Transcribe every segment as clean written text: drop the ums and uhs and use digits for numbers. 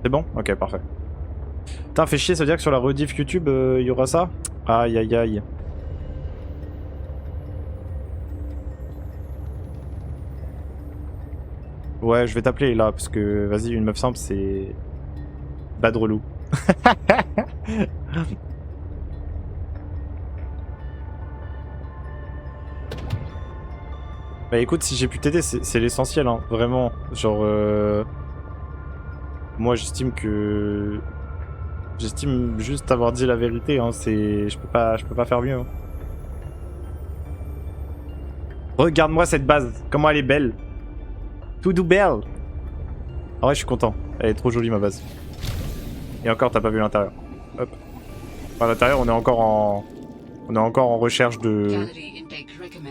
C'est bon? Ok, parfait. Putain, fait chier, ça veut dire que sur la rediff YouTube, il y aura ça? Aïe aïe aïe. Ouais, je vais t'appeler là, parce que vas-y, une meuf simple, c'est... bad relou. Bah écoute, si j'ai pu t'aider, c'est l'essentiel, hein, vraiment. Genre, moi j'estime que... J'estime juste avoir dit la vérité, hein, c'est... Je peux pas faire mieux. Hein. Regarde-moi cette base, comment elle est belle. Tout doux belle. Ah ouais, je suis content. Elle est trop jolie ma base. Et encore, t'as pas vu l'intérieur. Hop. Enfin, l'intérieur, on est encore en... On est encore en recherche de...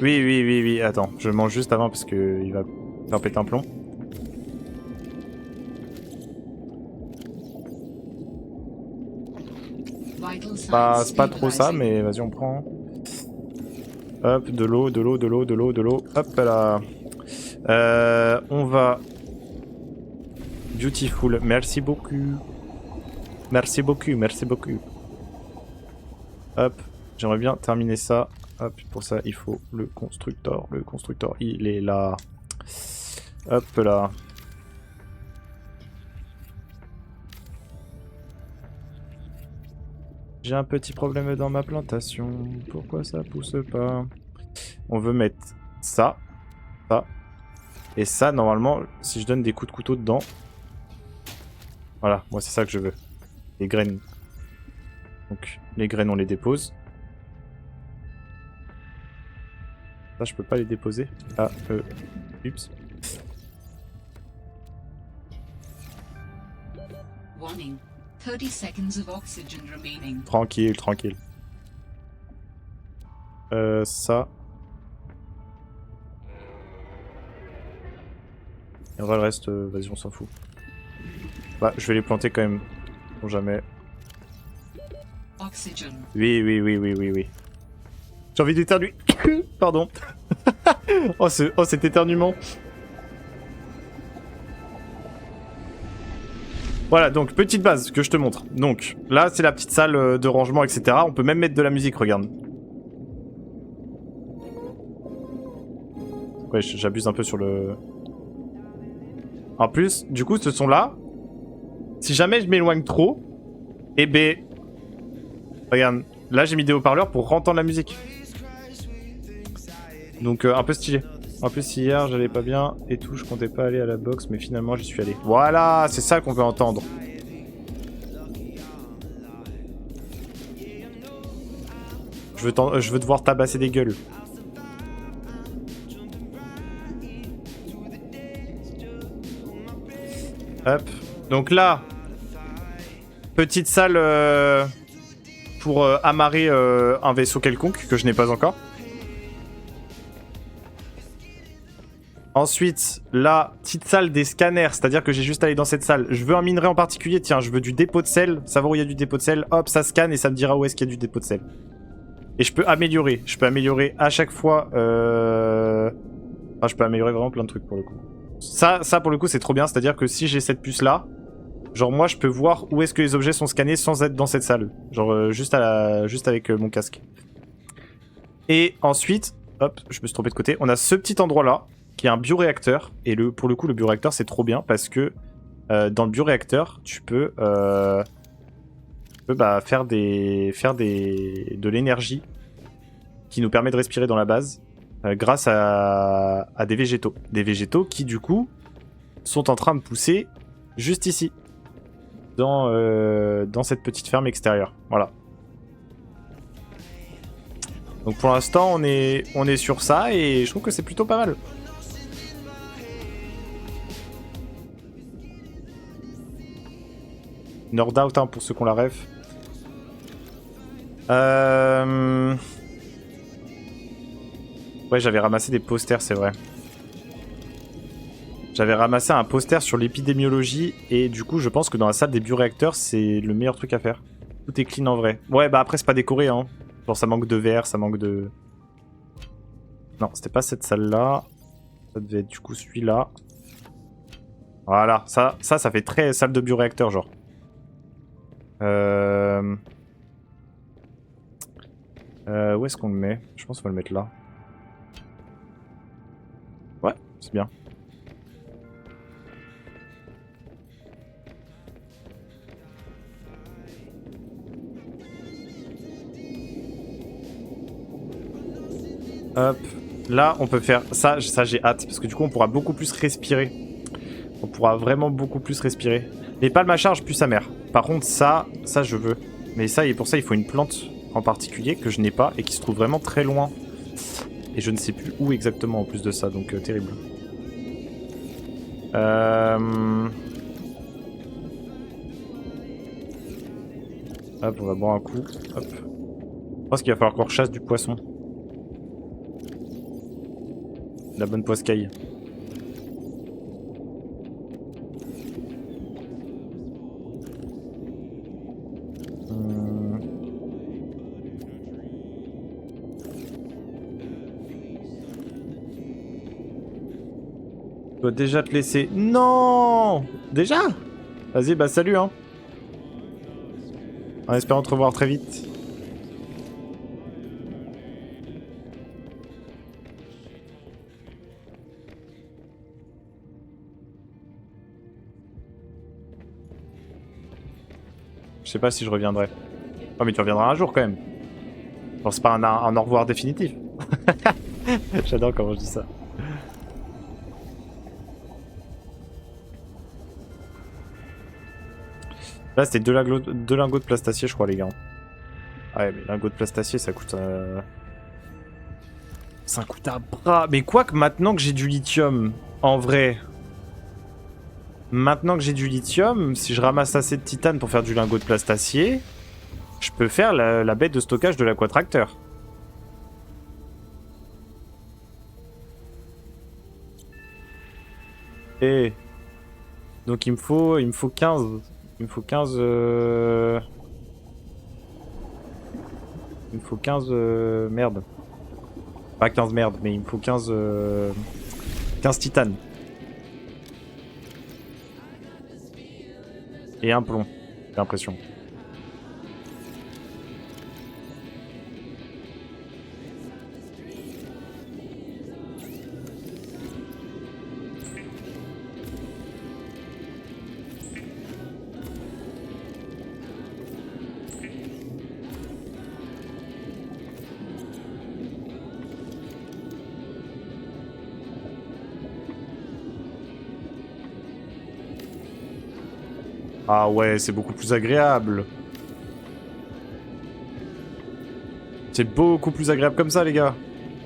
Oui. Attends, je mange juste avant parce que il va faire péter un plomb. Bah, c'est pas trop ça, mais vas-y, on prend. Hop, de l'eau. Hop là. On va... Beautiful. Merci beaucoup. Hop, j'aimerais bien terminer ça. Hop, pour ça, il faut le constructeur. Le constructeur, il est là. Hop là. J'ai un petit problème dans ma plantation. Pourquoi ça pousse pas? On veut mettre ça. Ça. Et ça, normalement, si je donne des coups de couteau dedans... Voilà, moi c'est ça que je veux. Les graines. Donc, les graines, on les dépose. Ça, je peux pas les déposer. Ah, Oups. Warning. 30 seconds of oxygen remaining. Tranquille. Ça. Et le reste, vas-y, on s'en fout. Bah, je vais les planter quand même. Pour jamais. Oxygen. Oui. J'ai envie d'éternuer. Pardon. Oh, cet éternuement. Voilà, donc petite base que je te montre. Donc là, c'est la petite salle de rangement, etc. On peut même mettre de la musique, regarde. Ouais, j'abuse un peu sur le... En plus, du coup, ce son-là, si jamais je m'éloigne trop, eh ben... Regarde, là j'ai mis des haut-parleurs pour entendre la musique. Donc un peu stylé. En plus hier j'allais pas bien et tout, je comptais pas aller à la boxe mais finalement j'y suis allé. Voilà, c'est ça qu'on veut entendre. Je veux te voir tabasser des gueules. Hop. Donc là, petite salle pour amarrer un vaisseau quelconque que je n'ai pas encore. Ensuite, la petite salle des scanners, c'est-à-dire que j'ai juste allé dans cette salle. Je veux un minerai en particulier, tiens, je veux du dépôt de sel, savoir où il y a du dépôt de sel, hop, ça scanne et ça me dira où est-ce qu'il y a du dépôt de sel. Et je peux améliorer à chaque fois... Enfin, je peux améliorer vraiment plein de trucs pour le coup. Ça pour le coup, c'est trop bien, c'est-à-dire que si j'ai cette puce-là, genre moi, je peux voir où est-ce que les objets sont scannés sans être dans cette salle. Genre juste avec mon casque. Et ensuite, hop, je me suis trompé de côté, on a ce petit endroit-là, qui est un bioréacteur. Et pour le coup, le bioréacteur, c'est trop bien parce que dans le bioréacteur, tu peux faire de l'énergie qui nous permet de respirer dans la base grâce à des végétaux. Des végétaux qui, du coup, sont en train de pousser juste ici, dans cette petite ferme extérieure. Voilà. Donc pour l'instant, on est sur ça et je trouve que c'est plutôt pas mal. Nord out hein, pour ceux qui ont la ref. Ouais, j'avais ramassé des posters, c'est vrai. J'avais ramassé un poster sur l'épidémiologie et du coup, je pense que dans la salle des bioréacteurs, c'est le meilleur truc à faire. Tout est clean en vrai. Ouais, bah après, c'est pas décoré, hein. Genre, ça manque de verre, ça manque de... Non, c'était pas cette salle-là. Ça devait être du coup celui-là. Voilà, ça fait très salle de bioréacteur, genre. Où est-ce qu'on le met? Je pense qu'on va le mettre là. Ouais, c'est bien. Hop. Là, on peut faire ça j'ai hâte. Parce que du coup, on pourra beaucoup plus respirer. On pourra vraiment beaucoup plus respirer. Les palmes à charge, plus sa mère. Par contre, ça je veux. Mais ça, et pour ça, il faut une plante en particulier que je n'ai pas et qui se trouve vraiment très loin. Et je ne sais plus où exactement en plus de ça, donc terrible. Hop, on va boire un coup. Hop. Je pense qu'il va falloir qu'on rechasse du poisson. La bonne poiscaille. Je dois déjà te laisser. Non! Déjà? Vas-y, bah salut, hein. En espérant te revoir très vite. Je sais pas si je reviendrai. Oh mais tu reviendras un jour quand même. Bon, c'est pas un au revoir définitif. J'adore comment je dis ça. Là c'était deux lingots de plastacier je crois les gars. Ouais mais lingots de plastacier ça coûte... Ça coûte un bras. Mais quoi que maintenant que j'ai du lithium, en vrai... Maintenant que j'ai du lithium, si je ramasse assez de titane pour faire du lingot de plastacier, je peux faire la baie de stockage de l'aquatracteur. Et donc il me faut 15. Il me faut 15. Il me faut 15 merde. Pas 15 merde, mais il me faut 15 15 titane. Et un plomb, j'ai l'impression. Ah ouais, c'est beaucoup plus agréable. C'est beaucoup plus agréable comme ça, les gars.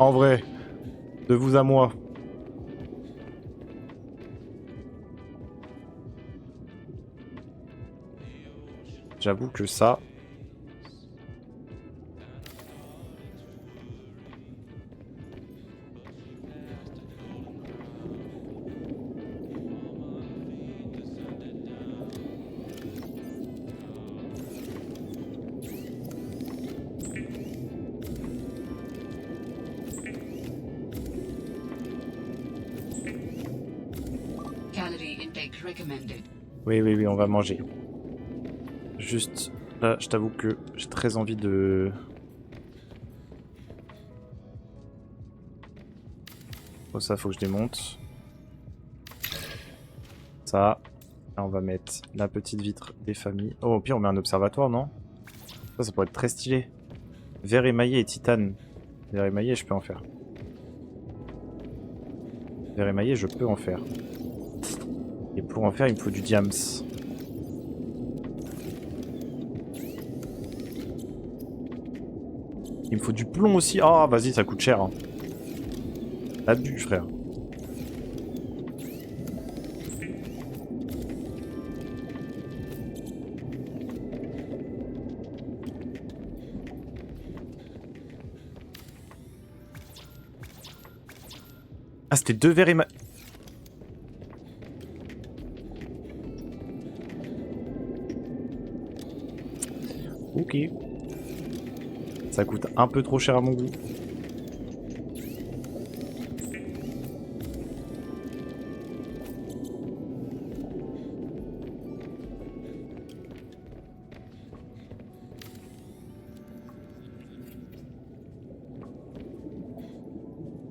En vrai. De vous à moi. J'avoue que ça... Calorie intake recommended. Oui, oui, oui, on va manger. Juste, là, je t'avoue que j'ai très envie de... Oh, ça, faut que je démonte. Ça. Là, on va mettre la petite vitre des familles. Oh, au pire, on met un observatoire, non? Ça pourrait être très stylé. Verre émaillé et titane. Verre émaillé, je peux en faire. Verre émaillé, je peux en faire. Et pour en faire, il me faut du diams. Il me faut du plomb aussi. Oh, vas-y, ça coûte cher. Hein. Abus, frère. Ah, c'était 2 verres émaillés. Ok. Ça coûte un peu trop cher à mon goût.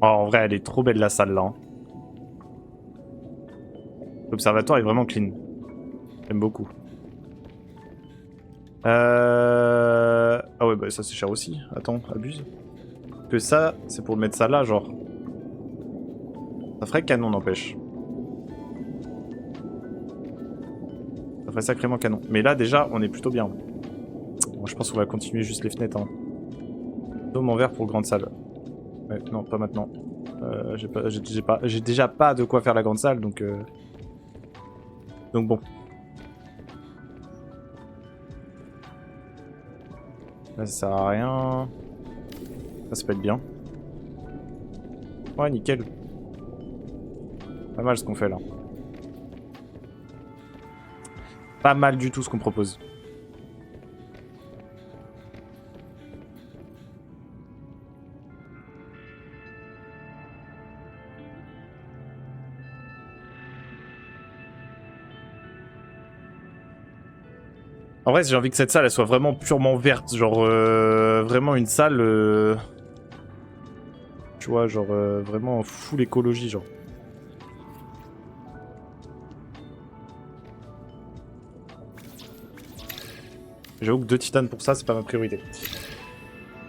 Oh, en vrai, elle est trop belle la salle là. Hein. L'observatoire est vraiment clean. J'aime beaucoup. Ah ouais, bah ça c'est cher aussi. Attends, abuse. Que ça, c'est pour mettre ça là, genre. Ça ferait canon, n'empêche. Ça ferait sacrément canon. Mais là, déjà, on est plutôt bien. Bon, je pense qu'on va continuer juste les fenêtres. Hein. Dôme en verre pour grande salle. Ouais, non, pas maintenant. J'ai déjà pas de quoi faire la grande salle, donc bon. Là, ça sert à rien. Ça peut être bien. Ouais, nickel. Pas mal ce qu'on fait là. Pas mal du tout ce qu'on propose. En vrai, j'ai envie que cette salle elle soit vraiment purement verte, genre vraiment une salle, tu vois, genre vraiment full écologie, genre. J'avoue que 2 titanes pour ça, c'est pas ma priorité.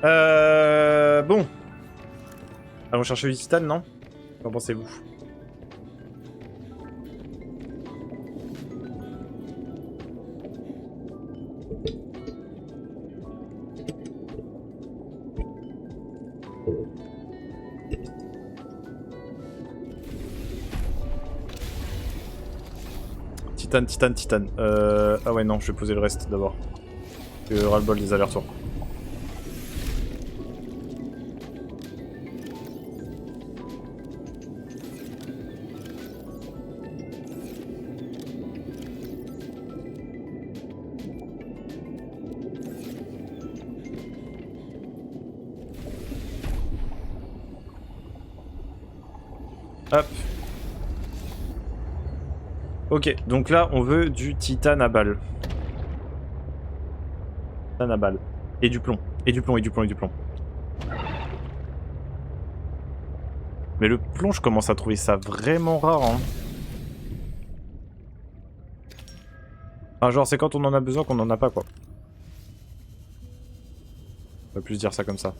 Bon. Allons chercher 8 titanes, non? Qu'en pensez-vous? Titane. Ah ouais, non, je vais poser le reste d'abord. Ras-le-bol des allers-retours. Hop. Ok, donc là, on veut du titane à balle. Titane à balle. Et du plomb. Et du plomb. Mais le plomb, je commence à trouver ça vraiment rare. Hein. Enfin, genre, c'est quand on en a besoin qu'on en a pas, quoi. On va plus dire ça comme ça.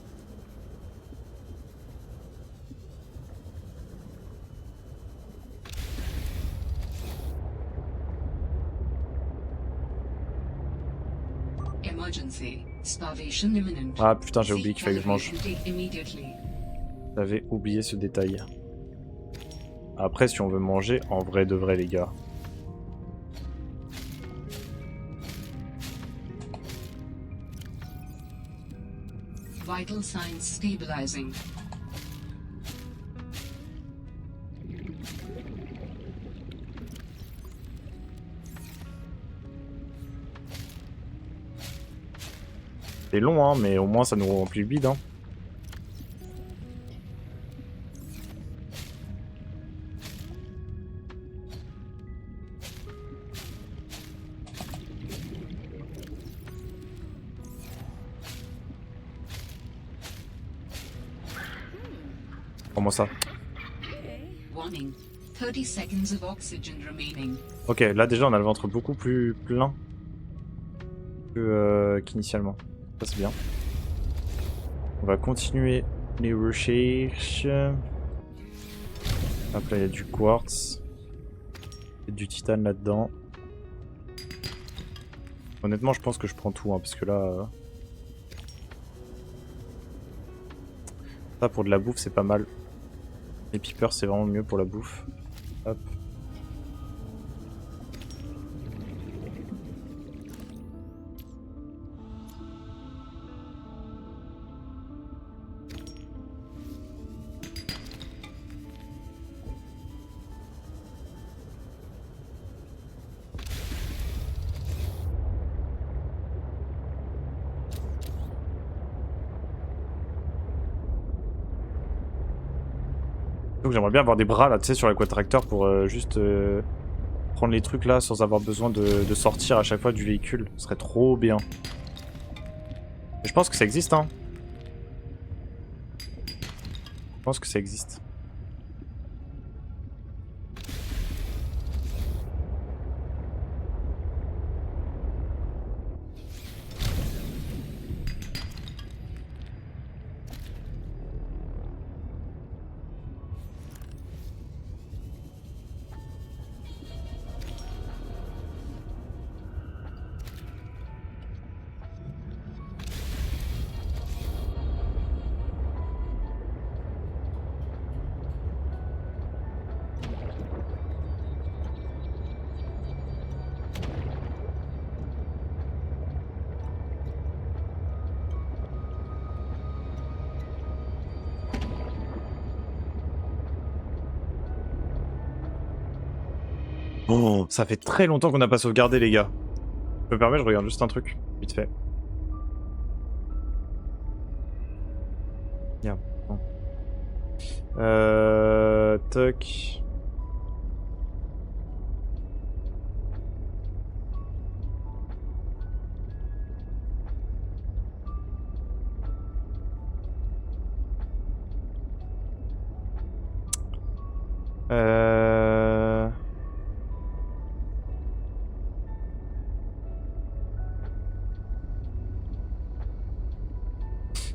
Ah putain, j'ai oublié qu'il fallait que je mange. J'avais oublié ce détail. Après, si on veut manger, en vrai de vrai, les gars. Vital signs stabilizing. C'est long, hein, mais au moins ça nous remplit le bide. Hein. Comment ça? Warning. 30 seconds of oxygen remaining. Ok, là déjà on a le ventre beaucoup plus plein qu'initialement. Ça c'est bien. On va continuer les recherches. Hop là, il y a du quartz. Il y a du titane là-dedans. Honnêtement, je pense que je prends tout, hein, parce que là... Ça, pour de la bouffe, c'est pas mal. Les peepers, c'est vraiment mieux pour la bouffe. Hop. Donc j'aimerais bien avoir des bras là, tu sais, sur l'Aquatractor pour juste prendre les trucs là sans avoir besoin de sortir à chaque fois du véhicule. Ce serait trop bien. Mais je pense que ça existe, hein. pense que ça existe. Oh, ça fait très longtemps qu'on n'a pas sauvegardé, les gars. Je me permets, je regarde juste un truc, vite fait. Merde. Non. Toc.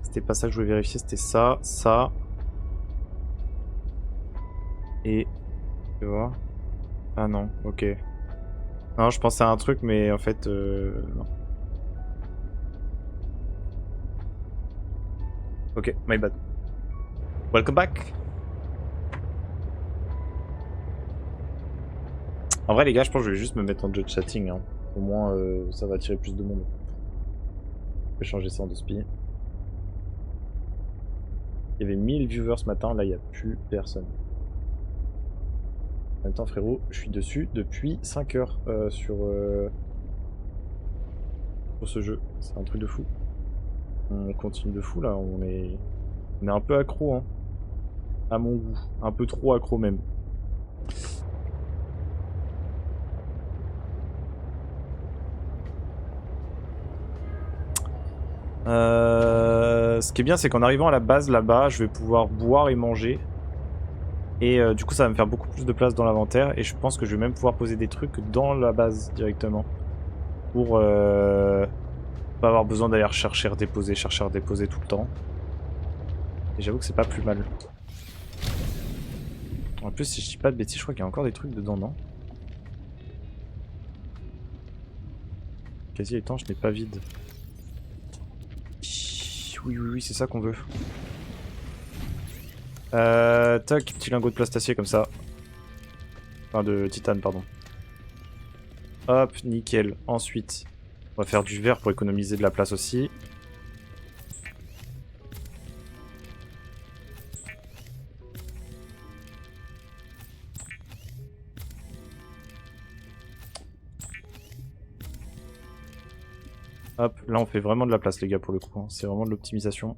C'était pas ça que je voulais vérifier, c'était ça, ça. Et... Tu vois? Ah non, ok. Non, je pensais à un truc, mais en fait, non. Ok, my bad. Welcome back. En vrai, les gars, je pense que je vais juste me mettre en jeu de chatting. Hein. Au moins, ça va attirer plus de monde. Je vais changer ça en 2 spies. Il y avait 1000 viewers ce matin, là il n'y a plus personne. En même temps, frérot, je suis dessus depuis 5 heures sur ce jeu. C'est un truc de fou. On continue de fou là, on est un peu accro, hein. À mon goût. Un peu trop accro même. Ce qui est bien, c'est qu'en arrivant à la base là-bas, je vais pouvoir boire et manger. Et du coup, ça va me faire beaucoup plus de place dans l'inventaire. Et je pense que je vais même pouvoir poser des trucs dans la base directement. Pour pas avoir besoin d'aller chercher, redéposer tout le temps. Et j'avoue que c'est pas plus mal. En plus, si je dis pas de bêtises, je crois qu'il y a encore des trucs dedans, non? Quasi étanche n'est pas vide. Oui, c'est ça qu'on veut. Tac, petit lingot de plastacier comme ça. Enfin, de titane, pardon. Hop, nickel. Ensuite, on va faire du verre pour économiser de la place aussi. Hop, là on fait vraiment de la place les gars pour le coup, hein. C'est vraiment de l'optimisation.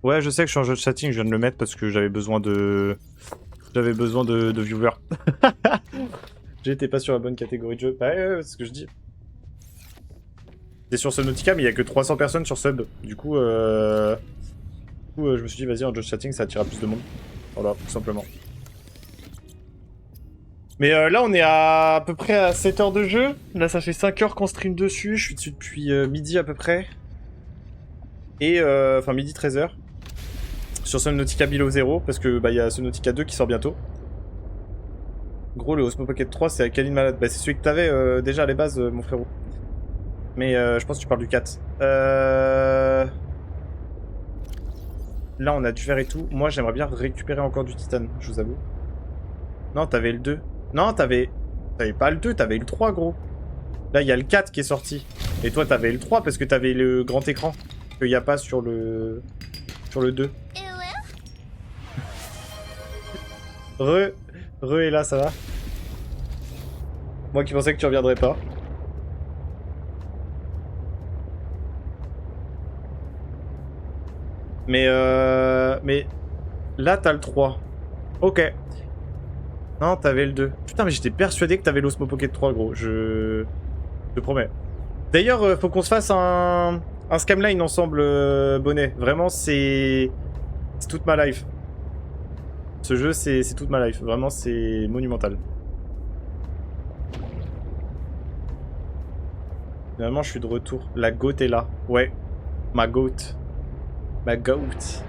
Ouais, je sais que je suis en jeu de chatting, je viens de le mettre parce que j'avais besoin de... de viewers. J'étais pas sur la bonne catégorie de jeu. Bah ouais, c'est ce que je dis. C'est sur Subnautica, mais il y a que 300 personnes sur Sub. Du coup, je me suis dit, vas-y, en jeu de chatting, ça attirera plus de monde. Voilà, tout simplement. Mais là, on est à peu près à 7 heures de jeu. Là, ça fait 5 heures qu'on stream dessus. Je suis dessus depuis midi à peu près. Et, enfin, midi 13h. Sur Subnautica Below 0, parce que bah, y a Subnautica 2 qui sort bientôt. Gros, le Osmo Pocket 3, c'est Alkaline Malade. Bah, c'est celui que t'avais déjà à la base, mon frérot. Mais je pense que tu parles du 4. Là, on a du verre et tout. Moi, j'aimerais bien récupérer encore du titane, je vous avoue. Non, t'avais le 2. Non, t'avais pas le 2, t'avais le 3, gros. Là, il y a le 4 qui est sorti. Et toi, t'avais le 3 parce que t'avais le grand écran. Qu'il n'y a pas sur le 2. Re et là, ça va? Moi qui pensais que tu reviendrais pas. Mais là, t'as le 3. Ok. Non, t'avais le 2. Putain, mais j'étais persuadé que t'avais l'Osmo Pocket 3, gros. Je te promets. D'ailleurs, faut qu'on se fasse un scamline ensemble, Bonnet. Vraiment, c'est toute ma life. Ce jeu, c'est toute ma life. Vraiment, c'est monumental. Finalement, je suis de retour. La goat est là. Ouais. Ma goat. Ma goat.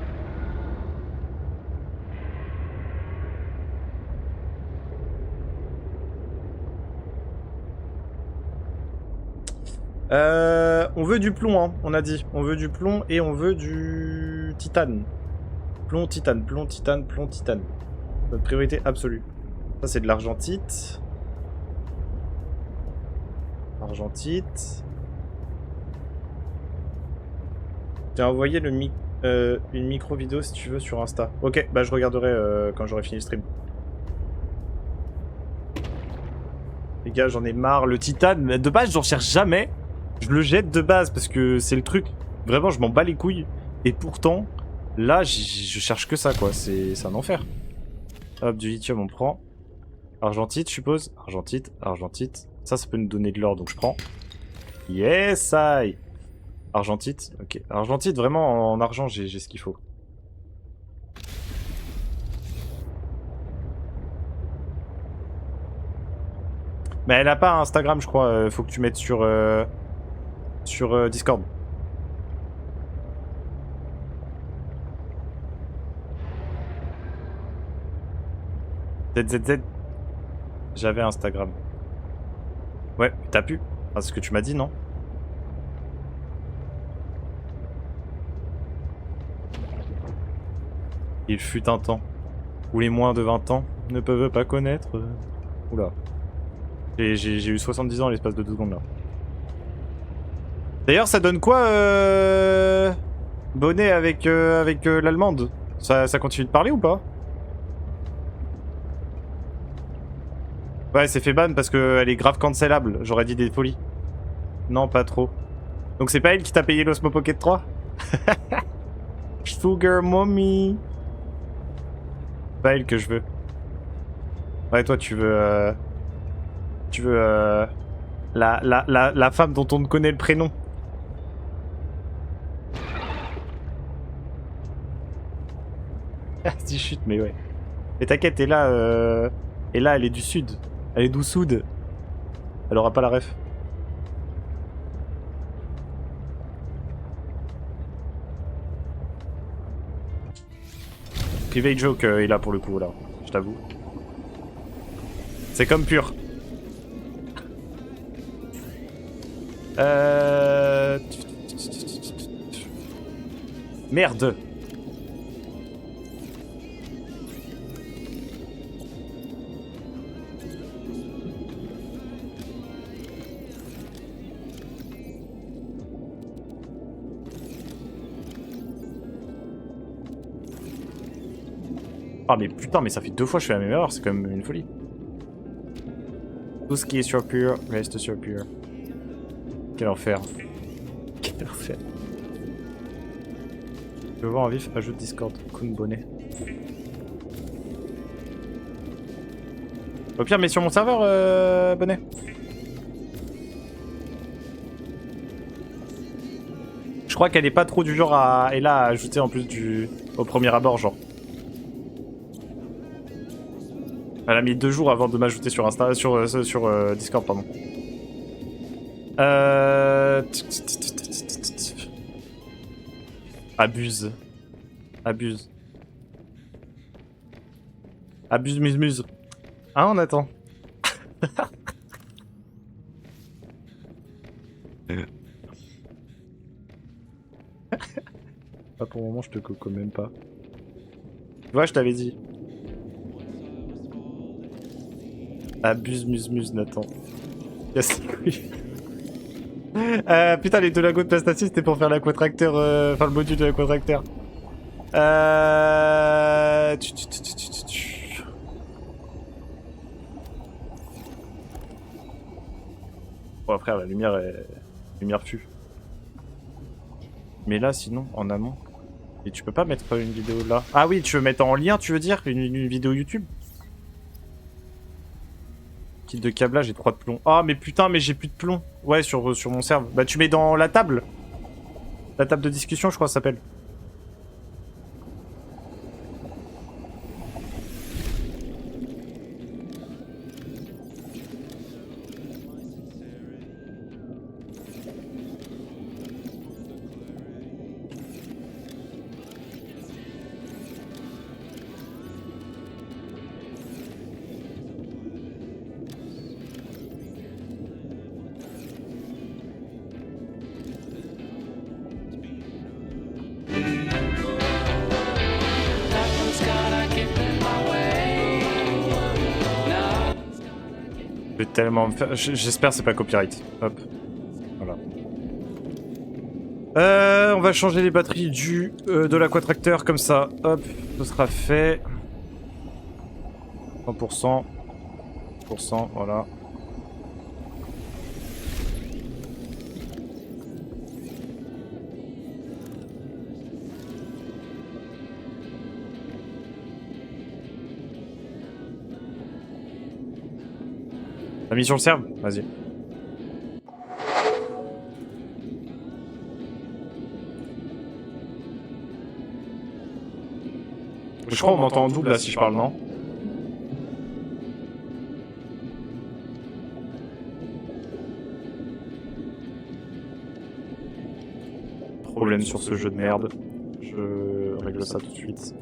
On veut du plomb, hein, on a dit. On veut du plomb et on veut du titane. Plomb, titane, plomb, titane, plomb, titane. Notre priorité absolue. Ça, c'est de l'argentite. Argentite. J'ai envoyé une micro vidéo si tu veux sur Insta. Ok, bah je regarderai quand j'aurai fini le stream. Les gars, j'en ai marre. Le titane, de base, j'en cherche jamais. Je le jette de base parce que c'est le truc. Vraiment, je m'en bats les couilles. Et pourtant, là, je cherche que ça, quoi. C'est un enfer. Hop, du lithium, on prend. Argentite, je suppose. Argentite, argentite. Ça peut nous donner de l'or, donc je prends. Yes, I. Argentite, ok. Argentite, vraiment, en argent, j'ai ce qu'il faut. Mais elle a pas Instagram, je crois. Faut que tu mettes sur Discord. ZZZ. J'avais Instagram. Ouais, t'as pu. Ah, c'est ce que tu m'as dit, non? Il fut un temps où les moins de 20 ans ne peuvent pas connaître... Oula. J'ai eu 70 ans à l'espace de 2 secondes là. D'ailleurs, ça donne quoi, Bonnet avec l'allemande? Ça continue de parler ou pas? Ouais, c'est fait ban parce qu'elle est grave cancelable. J'aurais dit des folies. Non, pas trop. Donc c'est pas elle qui t'a payé l'Osmo Pocket 3? Sugar mommy. Pas elle que je veux. Ouais, toi tu veux... la femme dont on ne connaît le prénom. Si chute, mais ouais. Mais t'inquiète, et là, elle est du sud. Elle est d'où soude. Elle aura pas la ref. Private joke est là pour le coup, là. Je t'avoue. C'est comme pur. Merde. Ah mais putain, mais ça fait 2 fois que je fais la même erreur, c'est quand même une folie. Tout ce qui est sur pur reste sur pur. Quel enfer. Quel enfer. Je veux voir en vif, ajoute Discord, Kun Bonnet. Au pire, mets sur mon serveur, Bonnet. Je crois qu'elle est pas trop du genre à ajouter en plus au premier abord, genre. Elle a mis 2 jours avant de m'ajouter sur Discord, pardon. Abuse. Abuse. Abuse muse. Hein, on attend. Pas pour le moment, je te coco même pas. Tu vois, je t'avais dit. Abuse muse, Nathan. Casse les couilles. Putain, les 2 lagos de Plastasis, c'était pour faire l'aquatracteur, enfin le module de l'aquatracteur. Bon, frère, la lumière fut. Mais là, sinon, en amont. Et tu peux pas mettre une vidéo là. Ah oui, tu veux mettre en lien, tu veux dire une vidéo YouTube. Kit de câblage et 3 de plomb. Ah mais putain, mais j'ai plus de plomb. Ouais, sur mon serve. Bah tu mets dans la table. La table de discussion, je crois, ça s'appelle. Je vais tellement me faire... J'espère que c'est pas copyright. Hop. Voilà. On va changer les batteries de l'aquatracteur comme ça. Hop. Ce sera fait. 100%. 100%, voilà. T'as mis sur le serve? Vas-y. Je crois qu'on m'entend en double là si je parle, non? Problème sur ce jeu de merde. Je règle ça tout de suite.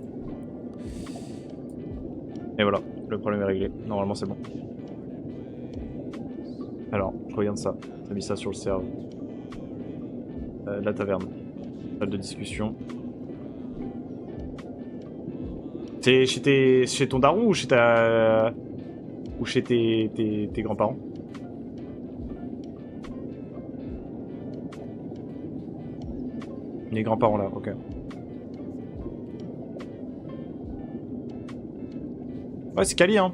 Et voilà, le problème est réglé. Normalement c'est bon. Alors, je regarde ça. T'as mis ça sur le serve. La taverne. Salle de discussion. C'est chez ton daron ou chez ta... ou chez tes grands-parents? Les grands-parents là, ok. Ouais, c'est quali, hein.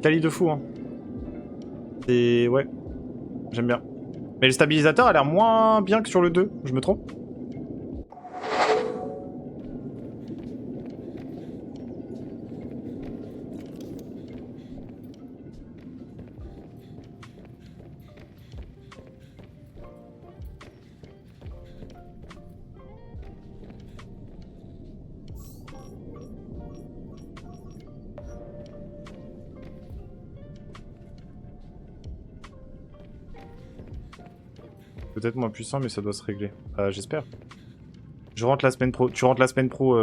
Quali de fou, hein. C'est... ouais. J'aime bien. Mais le stabilisateur a l'air moins bien que sur le 2, je me trompe? Peut-être moins puissant, mais ça doit se régler. J'espère. Je rentre la semaine pro. Tu rentres la semaine pro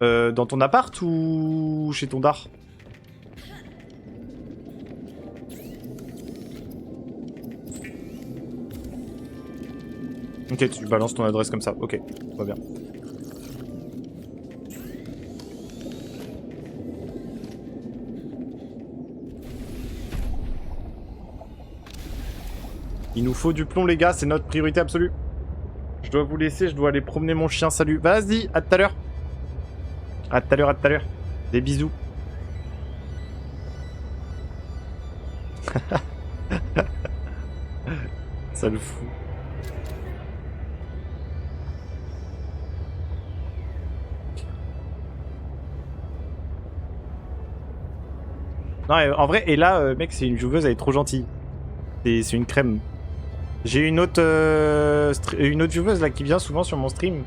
dans ton appart ou chez ton dar? Ok, tu balances ton adresse comme ça. Ok, va bien. Il nous faut du plomb, les gars, c'est notre priorité absolue. Je dois vous laisser, je dois aller promener mon chien. Salut. Vas-y, à tout à l'heure. À tout à l'heure, à tout à l'heure. Des bisous. Ça le fout. Non, en vrai, et là, mec, c'est une joueuse, elle est trop gentille. C'est une crème. J'ai une autre joueuse là qui vient souvent sur mon stream.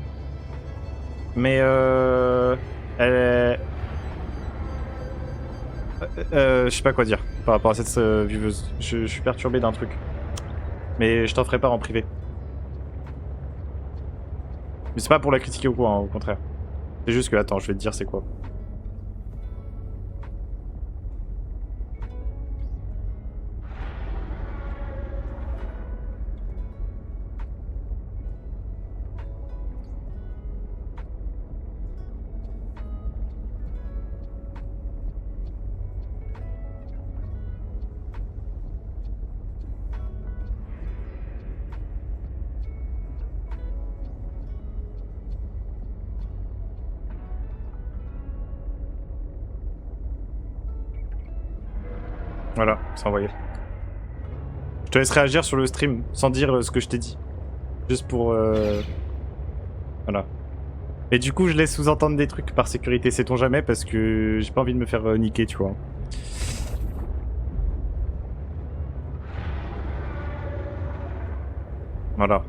Mais elle... je sais pas quoi dire par rapport à cette vieweuse. Je suis perturbé d'un truc. Mais je t'en ferai part en privé. Mais c'est pas pour la critiquer ou quoi, hein, au contraire. C'est juste que, attends, je vais te dire c'est quoi. Voilà, c'est envoyé. Je te laisse réagir sur le stream sans dire ce que je t'ai dit. Juste pour... Voilà. Et du coup, je laisse sous-entendre des trucs par sécurité, sait-on jamais, parce que j'ai pas envie de me faire niquer, tu vois. Voilà.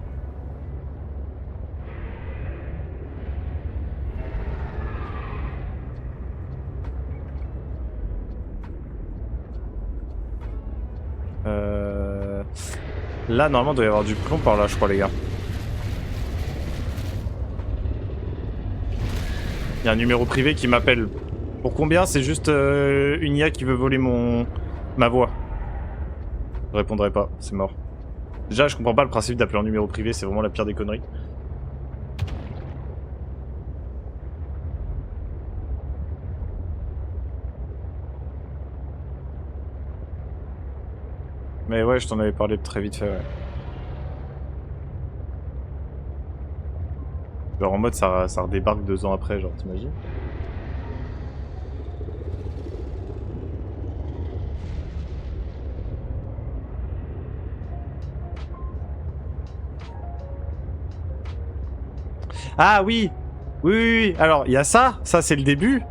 Là, normalement, il doit y avoir du plomb par là, je crois, les gars. Il y a un numéro privé qui m'appelle. Pour combien? C'est juste une IA qui veut voler ma voix. Je répondrai pas, c'est mort. Déjà, je comprends pas le principe d'appeler un numéro privé, c'est vraiment la pire des conneries. Mais ouais, je t'en avais parlé très vite fait, ouais. Genre en mode ça redébarque 2 ans après, genre t'imagines? Ah oui! Oui, oui, oui. Alors, il y a ça c'est le début.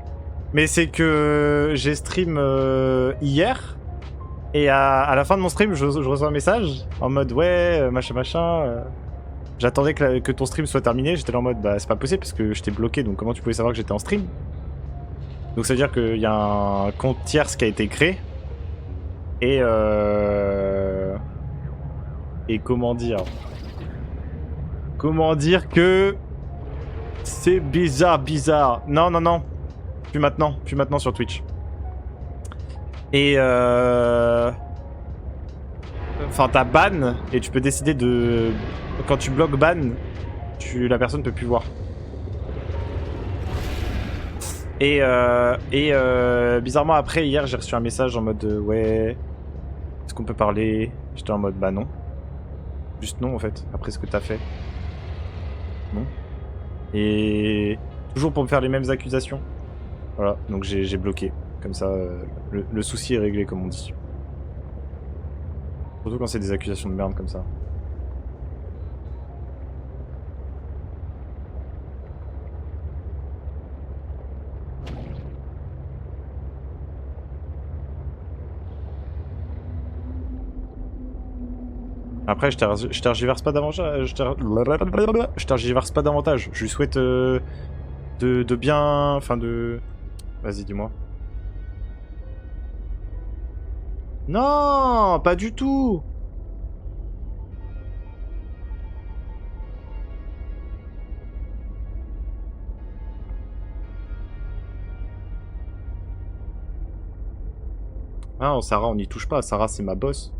Mais c'est que j'ai stream hier. Et à la fin de mon stream, je reçois un message en mode ouais, machin machin. J'attendais que ton stream soit terminé. J'étais là en mode bah c'est pas possible parce que je t'ai bloqué. Donc comment tu pouvais savoir que j'étais en stream? Donc ça veut dire qu'il y a un compte tierce qui a été créé. Et comment dire? Comment dire que c'est bizarre. Non, non, non. Plus maintenant sur Twitch. Et enfin, t'as ban et tu peux décider de. Quand tu bloques ban, la personne peut plus voir. Et bizarrement après hier j'ai reçu un message en mode ouais, est-ce qu'on peut parler? J'étais en mode bah non. Juste non en fait, après ce que t'as fait. Non. Et toujours pour me faire les mêmes accusations. Voilà, donc j'ai bloqué. Comme ça, le souci est réglé comme on dit. Surtout quand c'est des accusations de merde comme ça. Après, je tergiverse pas davantage. Je tergiverse pas davantage. Je lui souhaite de bien. Enfin, de. Vas-y, dis-moi. Non, pas du tout. Ah, non, Sarah, on n'y touche pas. Sarah, c'est ma boss.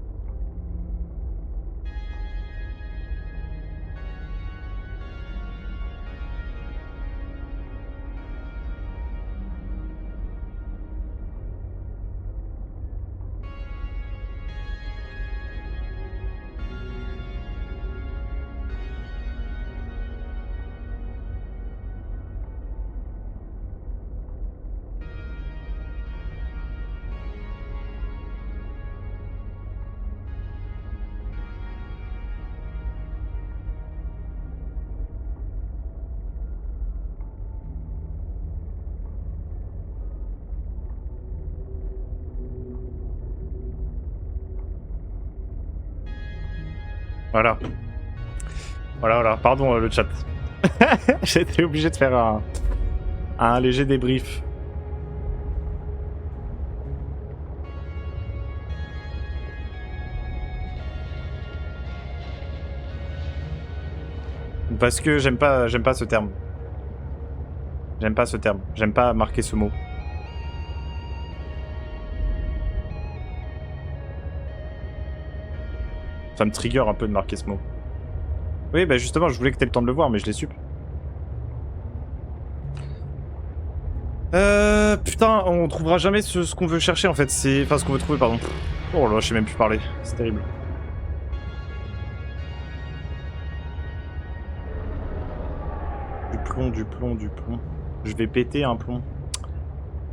Voilà. Voilà. Pardon, le chat. J'ai été obligé de faire un léger débrief. Parce que j'aime pas ce terme. J'aime pas ce terme. J'aime pas marquer ce mot. Ça me trigger un peu de marquer ce mot. Oui, bah justement, je voulais que t'aies le temps de le voir, mais je l'ai su. Putain, on trouvera jamais ce qu'on veut chercher en fait. Enfin, ce qu'on veut trouver, pardon. Oh là, je sais même plus parler. C'est terrible. Du plomb. Je vais péter un plomb.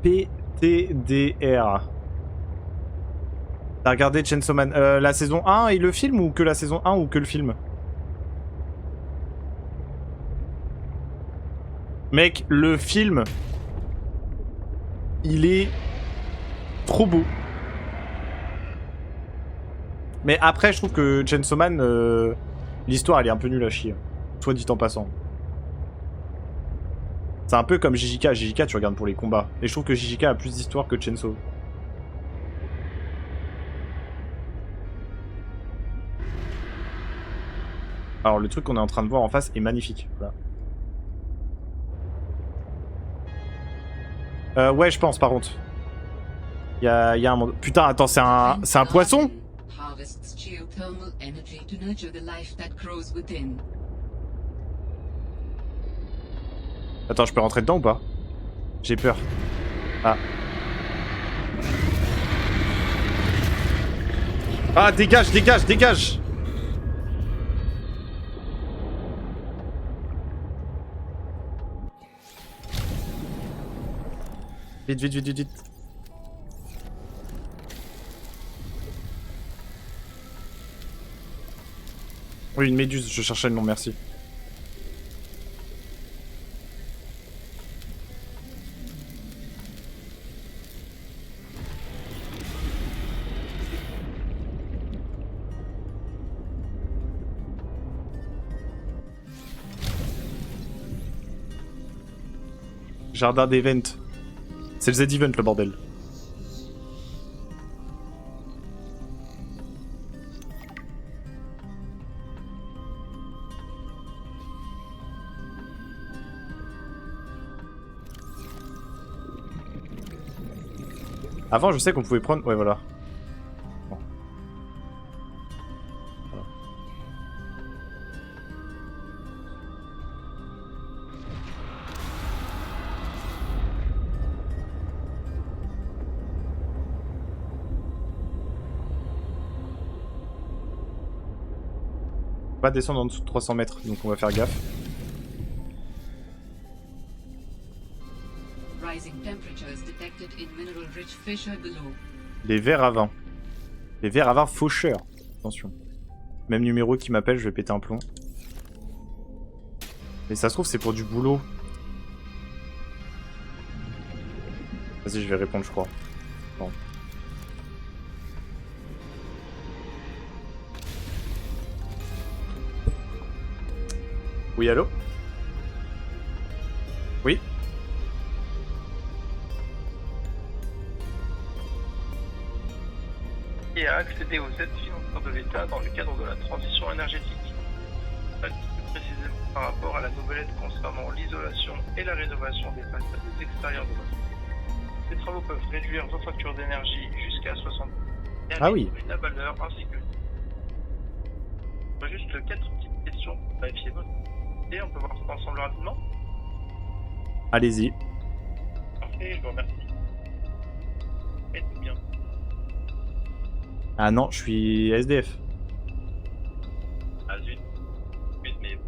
PTDR. T'as regardé Chainsaw Man la saison 1 et le film ou que la saison 1 ou que le film? Mec, le film, il est trop beau. Mais après, je trouve que Chainsaw Man, l'histoire, elle est un peu nulle à chier. Soit dit en passant. C'est un peu comme JJK. JJK, tu regardes pour les combats. Et je trouve que JJK a plus d'histoire que Chainsaw. Alors, le truc qu'on est en train de voir en face est magnifique. Voilà. Ouais, je pense, par contre. Il y a un monde... Putain, attends, c'est un poisson? Harvests geothermal energy to nurture the life that grows within. Attends, je peux rentrer dedans ou pas? J'ai peur. Ah. Ah, dégage, dégage, dégage! Vite, vite, vite, vite, vite. Oui, une méduse, je cherchais le nom, merci. Jardin d'event. C'est le Z-Event, le bordel. Avant, je sais qu'on pouvait prendre... Ouais, voilà. Bon. Voilà. On va descendre en dessous de 300 mètres, donc on va faire gaffe. Les vers à vin. Les vers à vin faucheurs. Attention. Même numéro qui m'appelle, je vais péter un plomb. Mais ça se trouve, c'est pour du boulot. Vas-y, je vais répondre, je crois. Bon. Oui, allô? Oui? Et à accéder aux aides financières de l'État dans le cadre de la transition énergétique. Plus précisément par rapport à la nouvelle aide concernant l'isolation et la rénovation des façades extérieures de votre ville. Ces travaux peuvent réduire vos factures d'énergie jusqu'à 60%. Ah oui. La valeur ainsi que... Juste 4 petites questions pour vérifier votre... Et on peut voir ça ensemble rapidement. Allez-y. Parfait, je vous remercie. Et tout bien. Ah non, je suis SDF. Ah zut. Zut, mais...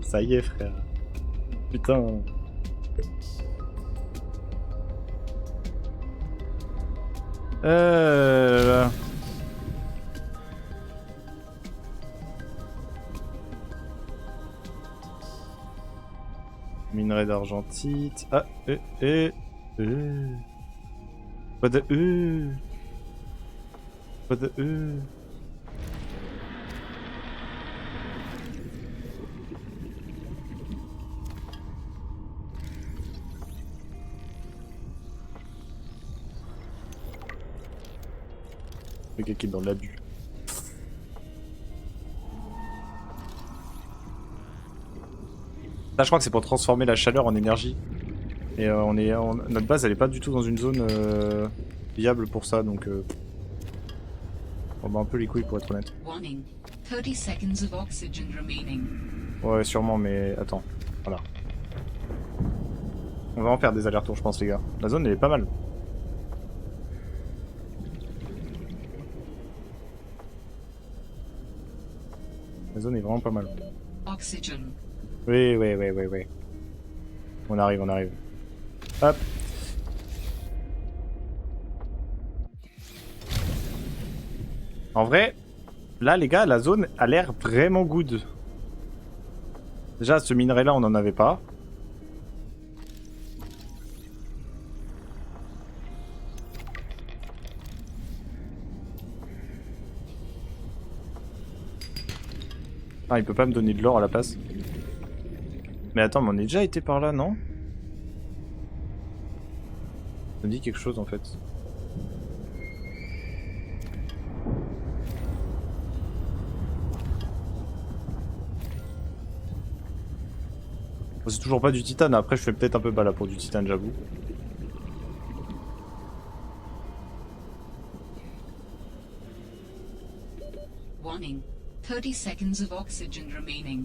Ça y est, frère. Putain. Là. Minerai d'argentite. Ah, Pas de Pas de Le gars qui est dans l'abus. Là, je crois que c'est pour transformer la chaleur en énergie. Et notre base, elle est pas du tout dans une zone viable pour ça, donc on bat un peu les couilles pour être honnête. Warning. 30 seconds of oxygen remaining. Ouais, sûrement, mais attends. Voilà. On va en faire des allers-retours, je pense, les gars. La zone, elle est pas mal. La zone est vraiment pas mal. Oxygen. Oui, oui, oui, oui, oui. On arrive, on arrive. Hop. En vrai, là les gars, la zone a l'air vraiment good. Déjà, ce minerai là, on n'en avait pas. Ah, il peut pas me donner de l'or à la place. Mais attends, mais on est déjà été par là, non? Ça me dit quelque chose en fait. Bon, c'est toujours pas du titane, après je fais peut-être un peu bas là pour du titane, j'avoue. Warning. 30 seconds of oxygen remaining.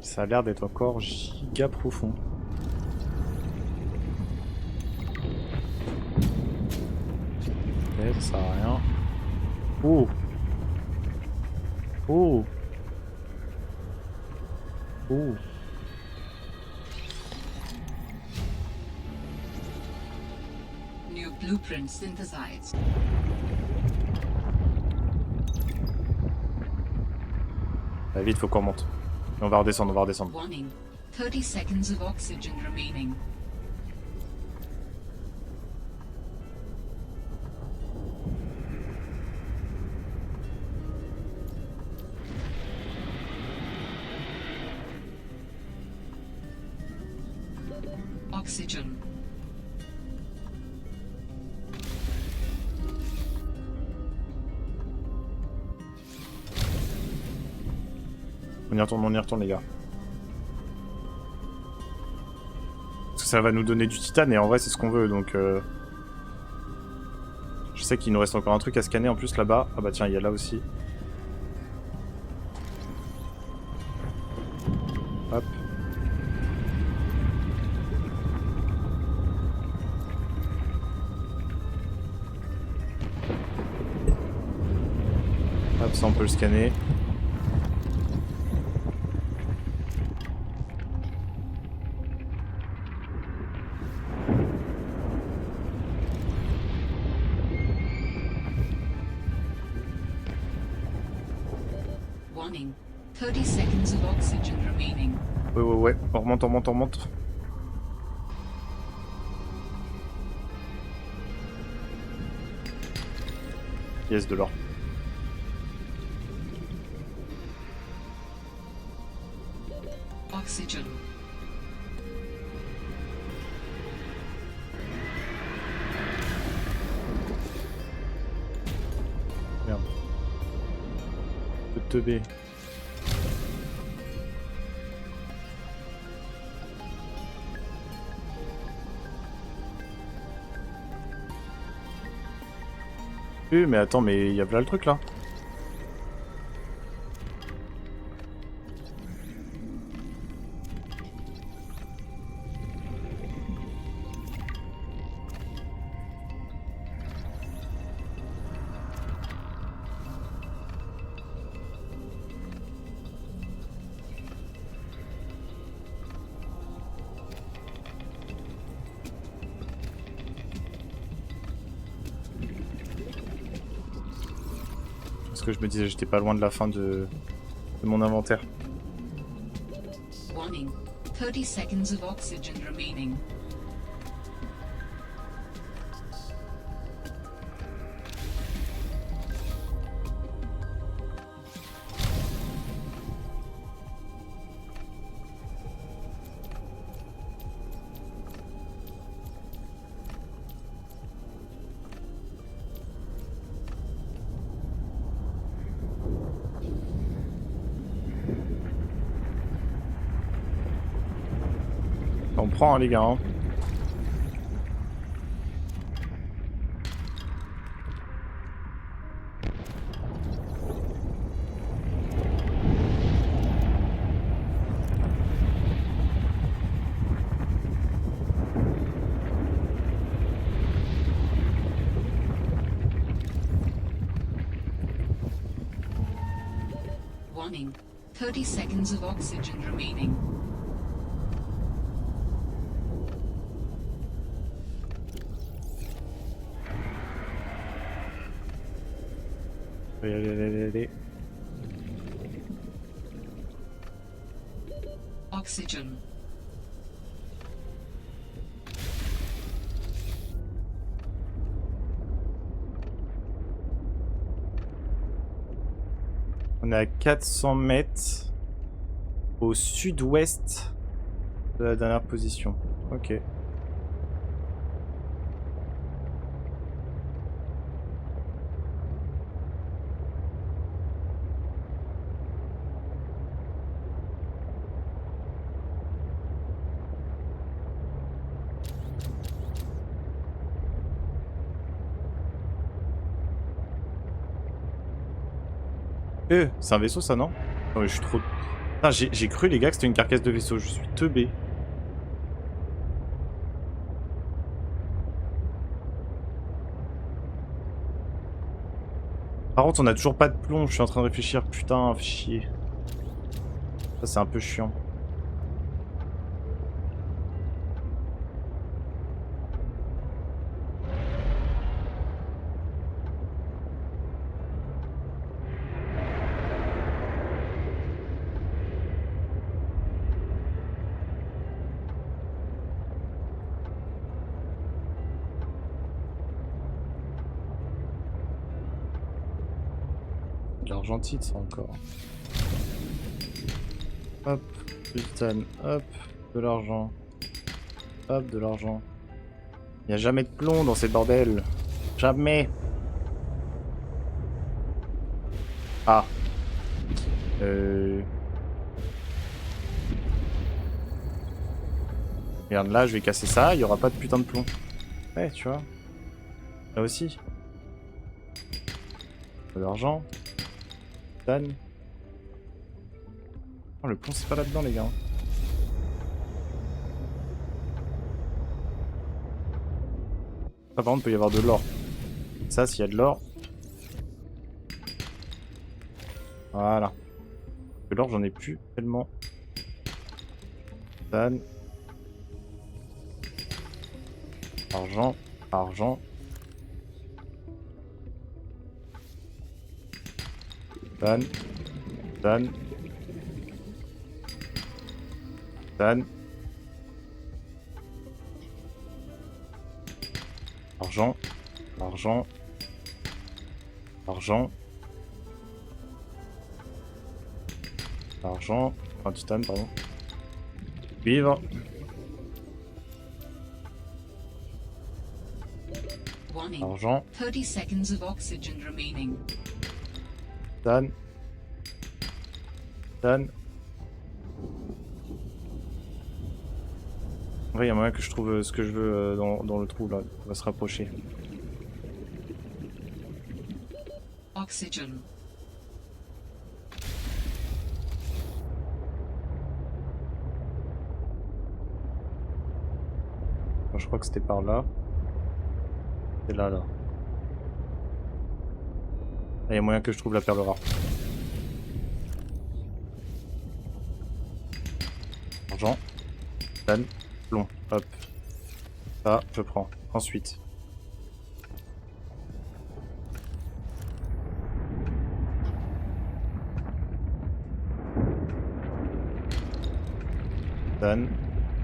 Ça a l'air d'être encore giga profond. Ok, ça sert à rien. Oh! Oh! Oh! New blueprint synthesized. Bah, vite, faut qu'on remonte. Et on va redescendre, on va redescendre. Warning. 30 seconds of oxygen remaining. Oxygen. On y retourne les gars. Parce que ça va nous donner du titane et en vrai c'est ce qu'on veut donc... Je sais qu'il nous reste encore un truc à scanner en plus là-bas. Ah bah tiens, il y a là aussi. Hop. Hop, ça on peut le scanner. Warning. 30 seconds of oxygen remaining. Ouais. On remonte, on remonte, on remonte. Yes, de l'or. Oxygen. Merde. Peu de teubé. Mais attends, mais il y a là le truc là. Parce que je me disais j'étais pas loin de la fin de mon inventaire. Warning. 30 seconds of oxygen remaining. On prend hein, les gars. Hein. Warning. 30 seconds of oxygen remaining. Allez. Oxygen. On est à 400 mètres au sud-ouest de la dernière position. Ok. C'est un vaisseau ça, non? Non mais je suis trop... Putain, j'ai cru les gars que c'était une carcasse de vaisseau, je suis teubé. Par contre on a toujours pas de plomb, je suis en train de réfléchir, putain, fais chier. Ça c'est un peu chiant. L'argentite ça encore. Hop, du titane, hop, de l'argent. Hop, de l'argent. Il n'y a jamais de plomb dans ces bordels. Jamais. Ah. Regarde là, je vais casser ça, il n'y aura pas de putain de plomb. Ouais, tu vois. Là aussi. De l'argent. Titane. Oh, le plomb c'est pas là-dedans les gars. Ça par contre il peut y avoir de l'or. Ça s'il y a de l'or. Voilà. De l'or j'en ai plus tellement. Titane. Argent. Argent. Titane. Titane. Titane. Argent. Argent. Argent. Argent. Enfin, titane, pardon. Cuivre. Warning. Argent. 30 seconds of oxygen remaining. Titane. Titane. En vrai, il y a moyen que je trouve ce que je veux dans le trou là. On va se rapprocher. Oxygen. Moi, je crois que c'était par là. C'est là, là. Là, il y a moyen que je trouve la perle rare. Argent. Titane. Plomb. Hop. Ça, je prends. Ensuite. Titane.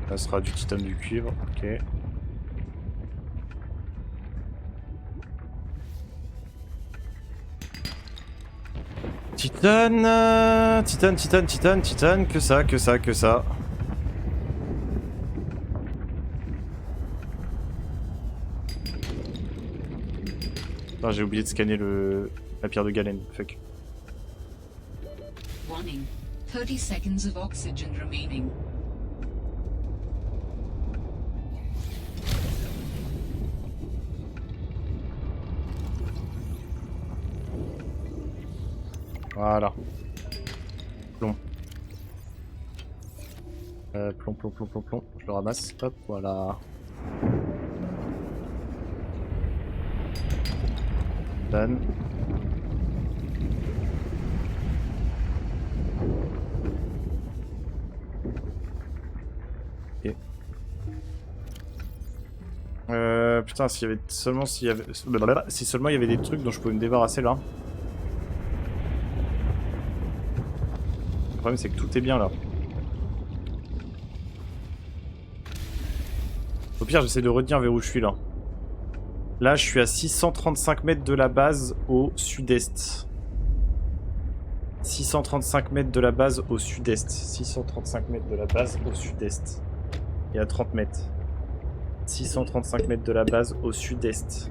Ça sera du titane, du cuivre. Ok. Titane, titane, que ça. Ah, j'ai oublié de scanner la pierre de galène, fuck. Warning. 30 seconds of oxygen remaining. Voilà. Plomb. Plomb. Je le ramasse. Hop, voilà. Titane. Putain, s'il y avait seulement s'il y avait... Si seulement il y avait des trucs dont je pouvais me débarrasser là. Le problème c'est que tout est bien là. Au pire j'essaie de retenir vers où je suis là. Là je suis à 635 mètres de la base au sud-est. 635 mètres de la base au sud-est. 635 mètres de la base au sud-est. Et à 30 mètres. 635 mètres de la base au sud-est.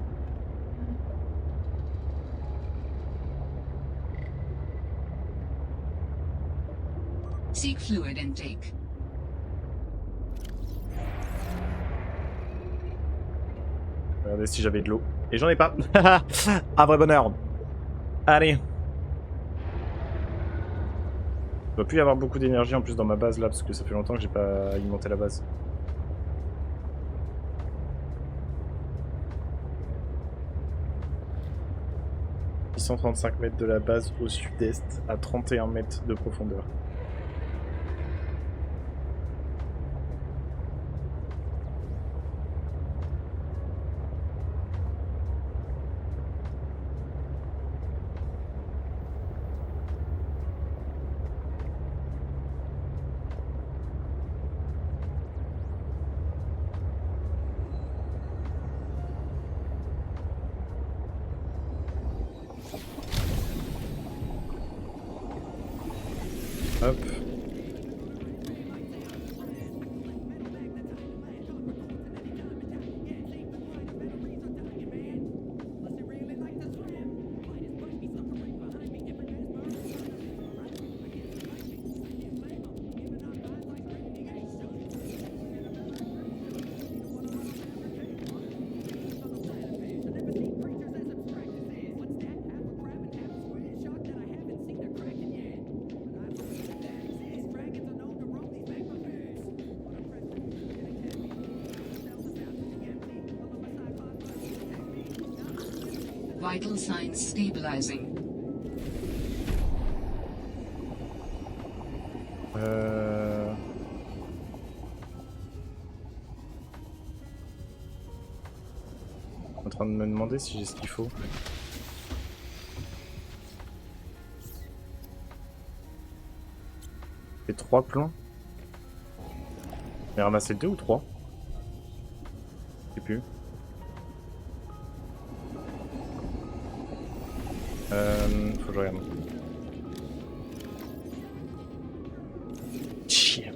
Seek fluid intake. Regardez si j'avais de l'eau. Et j'en ai pas. À vrai bonheur. Allez. Il doit plus y avoir beaucoup d'énergie en plus dans ma base là parce que ça fait longtemps que j'ai pas alimenté la base. « 635 mètres de la base au sud-est à 31 mètres de profondeur. » Hop. Vital signs stabilizing. En train de me demander si j'ai ce qu'il faut. Et 3 plombs. J'ai ramassé 2 ou 3 ? Je sais plus. Faut que je regarde. Chier.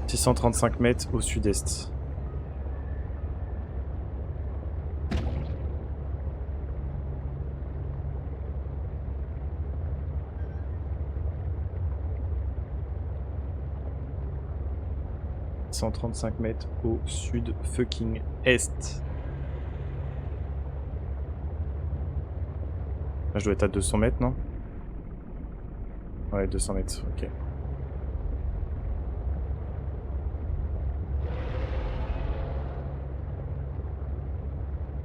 « 635 mètres au sud-est. » « 135 mètres au sud fucking est. » Là, je dois être à 200 mètres, non? Ouais, 200 mètres, ok.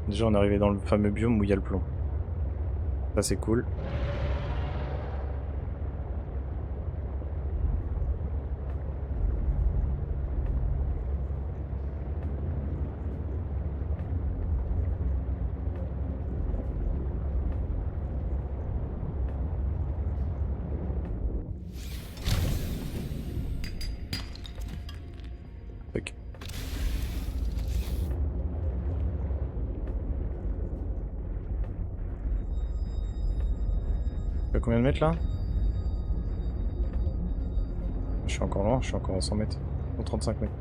Déjà, on est arrivé dans le fameux biome où il y a le plomb. Ça, c'est cool. Fuck. À combien de mètres là? Je suis encore loin, je suis encore à 100 mètres. 135 mètres.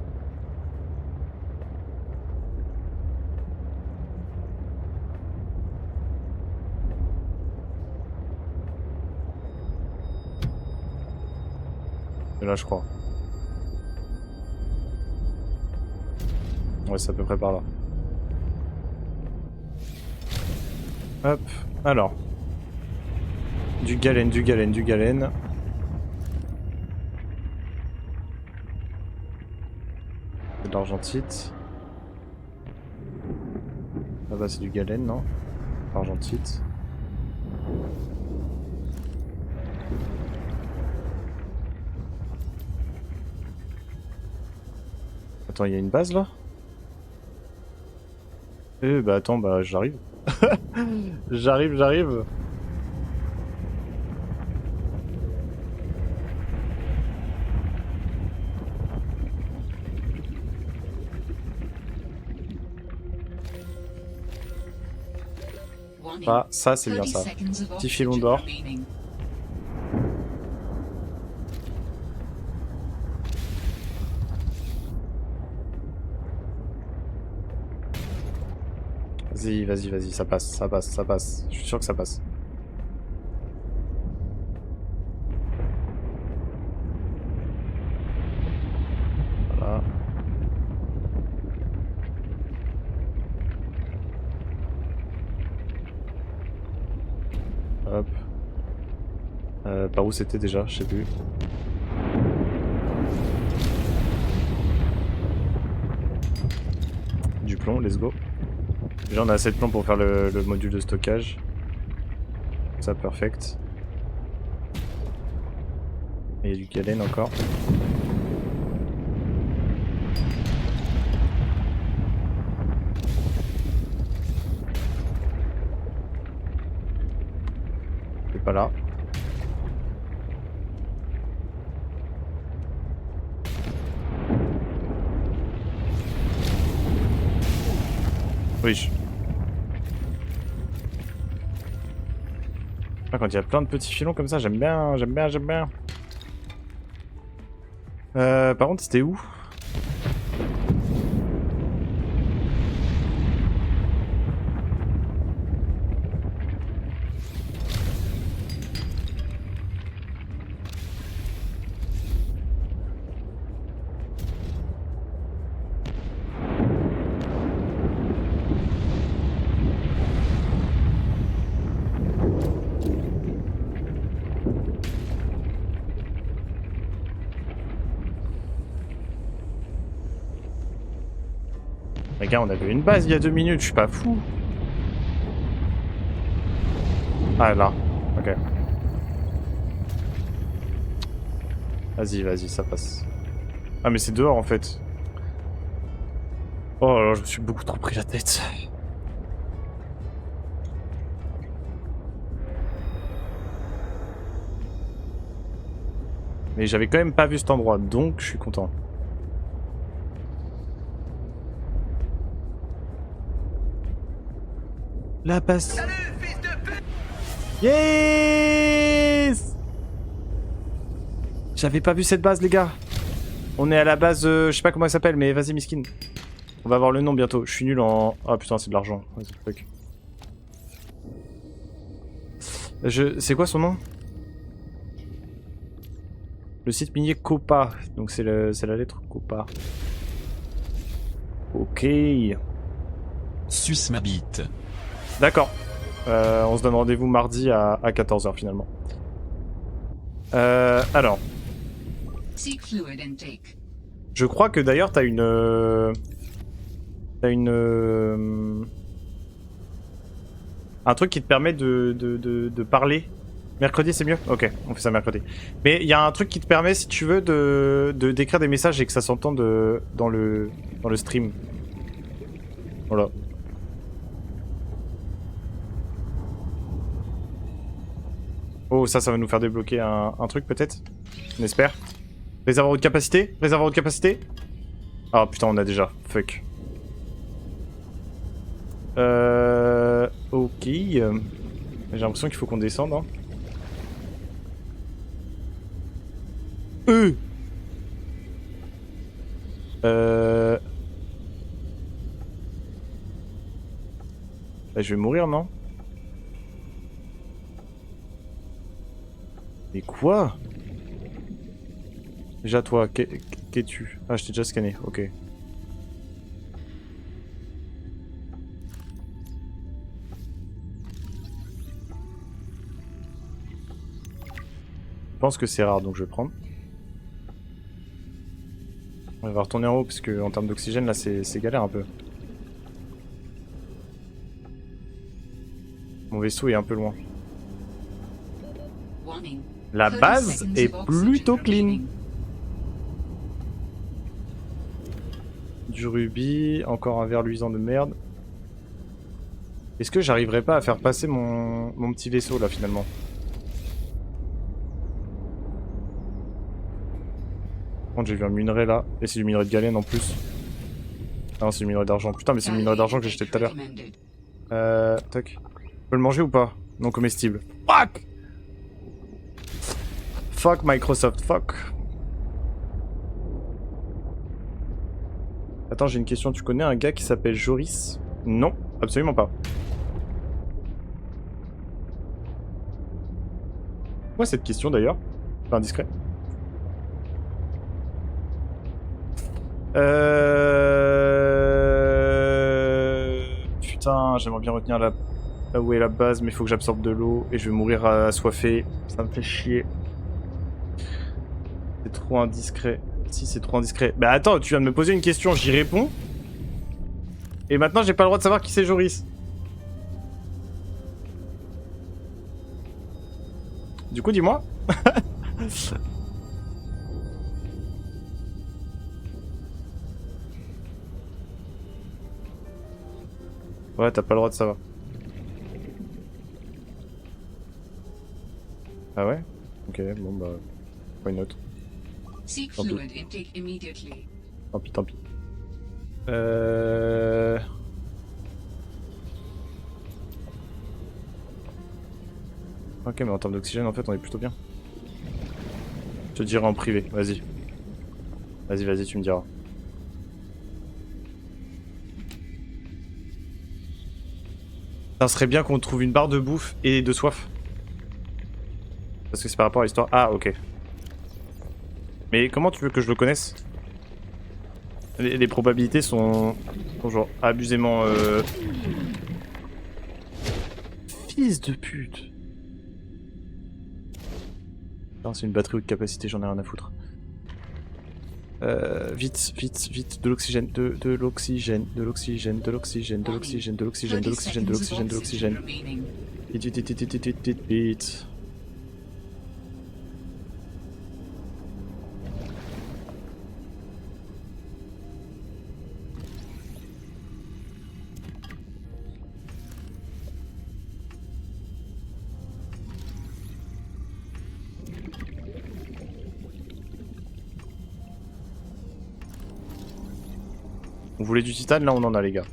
Et là je crois. Ouais, c'est à peu près par là. Hop, alors. Du galène, du galène, du galène. C'est de l'argentite. Là-bas c'est du galène, non? Argentite. Attends, il y a une base là? Bah attends, bah j'arrive. J'arrive. Warning. Ah, ça c'est bien 30 ça. seconds of Petit filon oxygen d'or. remaining. Vas-y, ça passe. Je suis sûr que ça passe. Voilà. Hop. Par où c'était déjà? Je sais plus. Du plomb, let's go. Déjà on a assez de plomb pour faire le module de stockage. Ça, perfect. Et il y a du galène encore. C'est pas là. Oui. Ah, quand il y a plein de petits filons comme ça, j'aime bien. Par contre, c'était où? Les gars, on avait une base il y a 2 minutes, je suis pas fou. Ah, là. Ok. Vas-y, ça passe. Ah, mais c'est dehors en fait. Oh là là, je me suis beaucoup trop pris la tête. Mais j'avais quand même pas vu cet endroit, donc je suis content. La passe. Yes! J'avais pas vu cette base, les gars. On est à la base, je sais pas comment elle s'appelle, mais vas-y, Miskin. On va avoir le nom bientôt. Je suis nul en... Ah putain, c'est de l'argent. Vas-y, fuck. C'est quoi son nom? Le site minier Copa. Donc c'est la lettre Copa. Ok. Suce ma bite. D'accord. On se donne rendez-vous mardi à 14h finalement. Alors. Seek fluid intake. Je crois que d'ailleurs t'as une... un truc qui te permet de parler. Mercredi c'est mieux? Ok, on fait ça mercredi. Mais il y a un truc qui te permet, si tu veux, d'écrire des messages et que ça s'entende dans le stream. Voilà. Oh, ça va nous faire débloquer un truc peut-être? On espère. Réservoir de capacité? Ah putain, on a déjà. Fuck. Ok. J'ai l'impression qu'il faut qu'on descende. Hein. Bah, je vais mourir, non? Mais quoi? Déjà toi, qu'es-tu? Ah, je t'ai déjà scanné, ok. Je pense que c'est rare, donc je vais prendre. On va retourner en haut, parce que en termes d'oxygène, là, c'est galère un peu. Mon vaisseau est un peu loin. Warning. La 30 base seconds est of oxygen plutôt clean. remaining. Du rubis, encore un verre luisant de merde. Est-ce que j'arriverai pas à faire passer mon petit vaisseau là finalement? Par contre j'ai vu un minerai là, et c'est du minerai de galène en plus. Ah non c'est du minerai d'argent, putain mais c'est le minerai d'argent que j'ai jeté tout à l'heure. Toc. Je peux le manger ou pas? Non comestible. Fuck! Fuck Microsoft, fuck. Attends j'ai une question, tu connais un gars qui s'appelle Joris? Non, absolument pas. Pourquoi cette question d'ailleurs? Pas indiscret. Putain, j'aimerais bien retenir là où est la base, mais il faut que j'absorbe de l'eau et je vais mourir assoiffé. Ça me fait chier. C'est trop indiscret. Si, c'est trop indiscret. Bah attends, tu viens de me poser une question, j'y réponds. Et maintenant, j'ai pas le droit de savoir qui c'est Joris. Du coup, dis-moi. Ouais, t'as pas le droit de savoir. Ah ouais? Ok, bon bah... Why not? Seek Tant pis. fluid intake immediately. Tant pis, tant pis. Ok, mais en termes d'oxygène, en fait, on est plutôt bien. Je te dirai en privé, vas-y. Vas-y, vas-y, tu me diras. Ça serait bien qu'on trouve une barre de bouffe et de soif. Parce que c'est par rapport à l'histoire. Ah, ok. Mais comment tu veux que je le connaisse? Les probabilités sont genre abusément... Fils de pute. Non, c'est une batterie haute capacité, j'en ai rien à foutre. Vite, vite, vite, de l'oxygène, de l'oxygène, de l'oxygène, de l'oxygène, de l'oxygène, de l'oxygène, de l'oxygène, de l'oxygène, de l'oxygène. Vite, vite, vite, vite, vite, vite, vite, vite. On voulait du titane, là on en a les gars.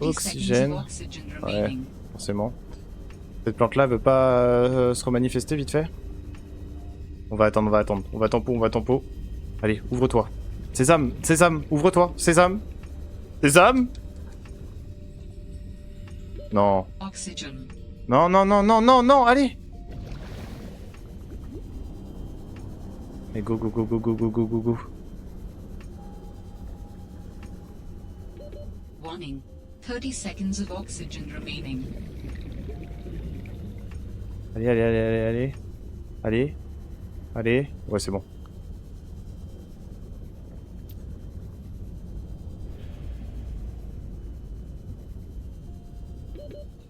Oxygène. Ouais, forcément. Cette plante là veut pas se remanifester vite fait? On va attendre, on va attendre. On va tempo, on va tempo. Allez, ouvre-toi. Sésame, sésame, ouvre-toi. Sésame. Sésame. Non. Non, non, non, non, non, non, allez. Et go, go, go, go, go, go, go, go, go. Warning. 30 seconds of oxygen remaining. Allez, allez, allez, allez, allez. Allez. Allez. Ouais, c'est bon.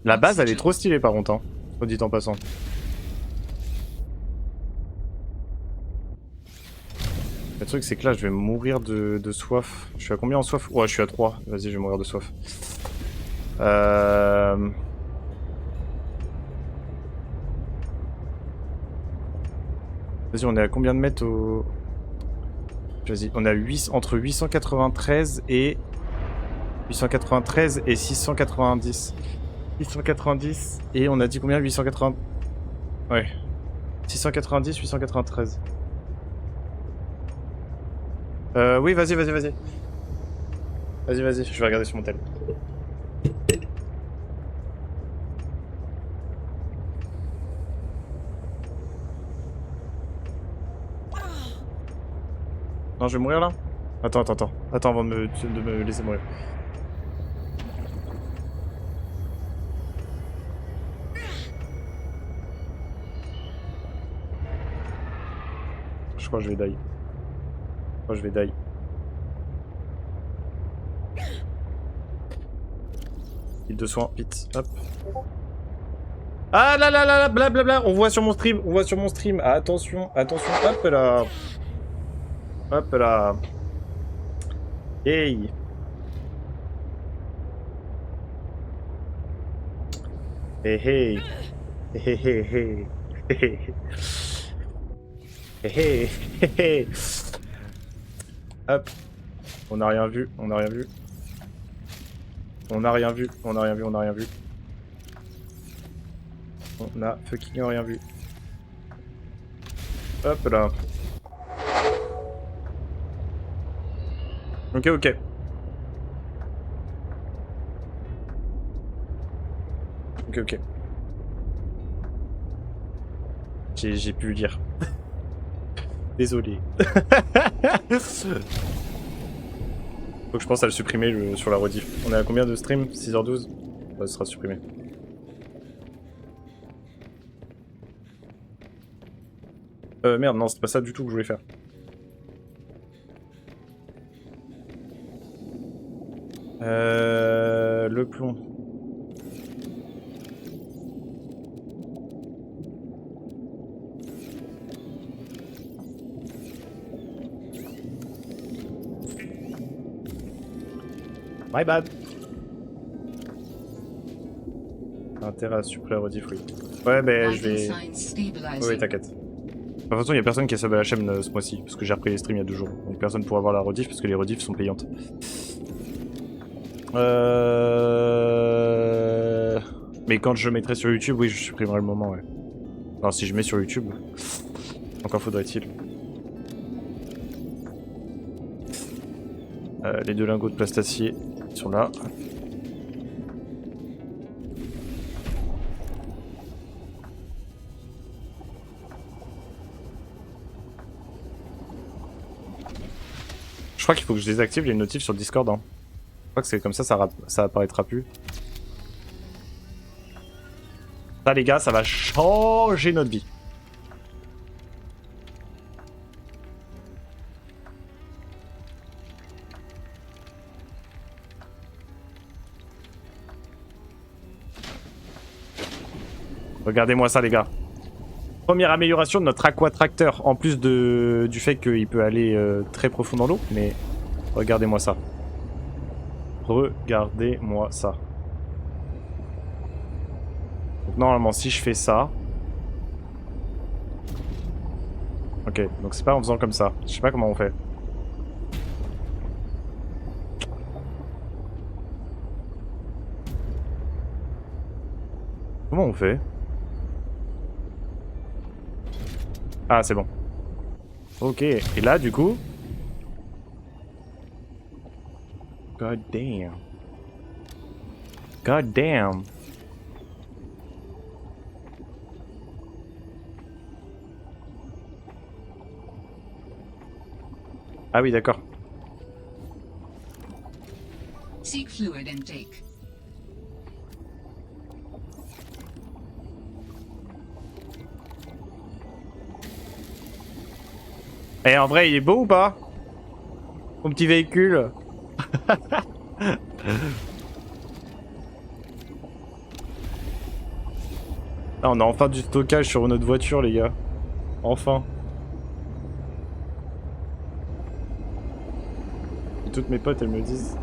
La base, elle est trop stylée par contre, hein. Soit dit en passant. Le truc, c'est que là, je vais mourir de soif. Je suis à combien en soif? Ouais, je suis à 3. Vas-y, je vais mourir de soif. Vas-y, on est à combien de mètres au... Vas-y, on est à 8... entre 893 et... 893 et 690. 690 et on a dit combien? 880... Ouais. 690, 893. Oui, vas-y, vas-y, vas-y. Vas-y, vas-y, je vais regarder sur mon tel. Non, je vais mourir là? Attends, attends, attends. Attends avant de me laisser mourir. Je crois que je vais die. Je crois que je vais die. Île de soins, vite, hop. Ah là là là là, blablabla, on voit sur mon stream, on voit sur mon stream. Attention, attention, hop là. Hop là. Hey. Hey hey. Hey hey hey. Hey hey. Hey hey. Hop. On n'a rien vu, on n'a rien vu. On n'a rien vu, on n'a rien vu, on n'a rien vu. On a fucking rien vu. Hop là. Ok, ok. Ok, ok. J'ai pu le dire. Désolé. Faut que je pense à le supprimer sur la rediff. On est à combien de stream? 6h12? Ça sera supprimé. Merde, non, c'est pas ça du tout que je voulais faire. Le plomb. My bad. Intérêt à supprimer la rediff, oui. Ouais, ben je vais... Oui, t'inquiète. De toute façon, il y a personne qui a sub à la chaîne ce mois-ci, parce que j'ai repris les streams il y a 2 jours. Donc personne pourra voir la rediff, parce que les rediffs sont payantes. Mais quand je mettrai sur YouTube, oui, je supprimerai le moment, ouais. Alors si je mets sur YouTube, encore faudrait-il. Les 2 lingots de plastacier sont là. Je crois qu'il faut que je désactive les notifs sur Discord. Hein. Je crois que c'est comme ça apparaîtra plus. Ça les gars, ça va changer notre vie. Regardez-moi ça les gars. Première amélioration de notre aquatracteur, en plus du fait qu'il peut aller très profond dans l'eau, mais regardez-moi ça. Regardez-moi ça. Donc normalement si je fais ça... Ok, donc c'est pas en faisant comme ça. Je sais pas comment on fait. Comment on fait? Ah, c'est bon. Ok, et là, du coup... God damn. God damn. Ah oui, d'accord. Seek fluid intake. Et en vrai, il est beau ou pas? Mon petit véhicule. Ah, on a enfin du stockage sur notre voiture, les gars. Enfin. Et toutes mes potes, elles me disent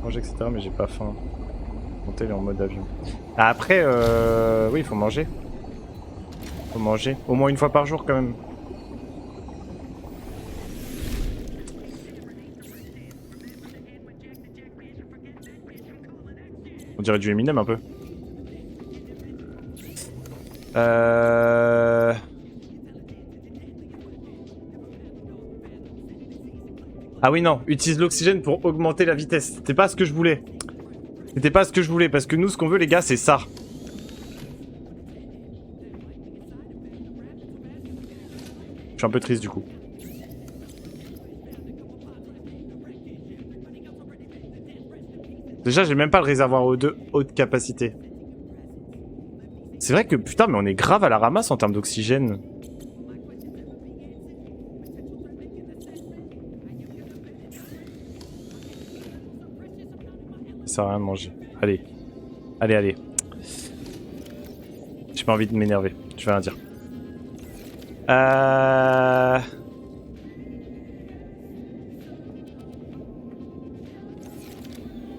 manger, etc. Mais j'ai pas faim. Mon tel est en mode avion. Ah, après, oui, il faut manger. Faut manger. Au moins une fois par jour, quand même. On dirait du Eminem un peu. Ah oui non, utilise l'oxygène pour augmenter la vitesse. C'était pas ce que je voulais. C'était pas ce que je voulais parce que nous ce qu'on veut les gars c'est ça. Je suis un peu triste du coup. Déjà j'ai même pas le réservoir de haute capacité. C'est vrai que putain mais on est grave à la ramasse en termes d'oxygène. Ça sert à rien de manger. Allez. Allez, allez. J'ai pas envie de m'énerver. Je vais rien dire.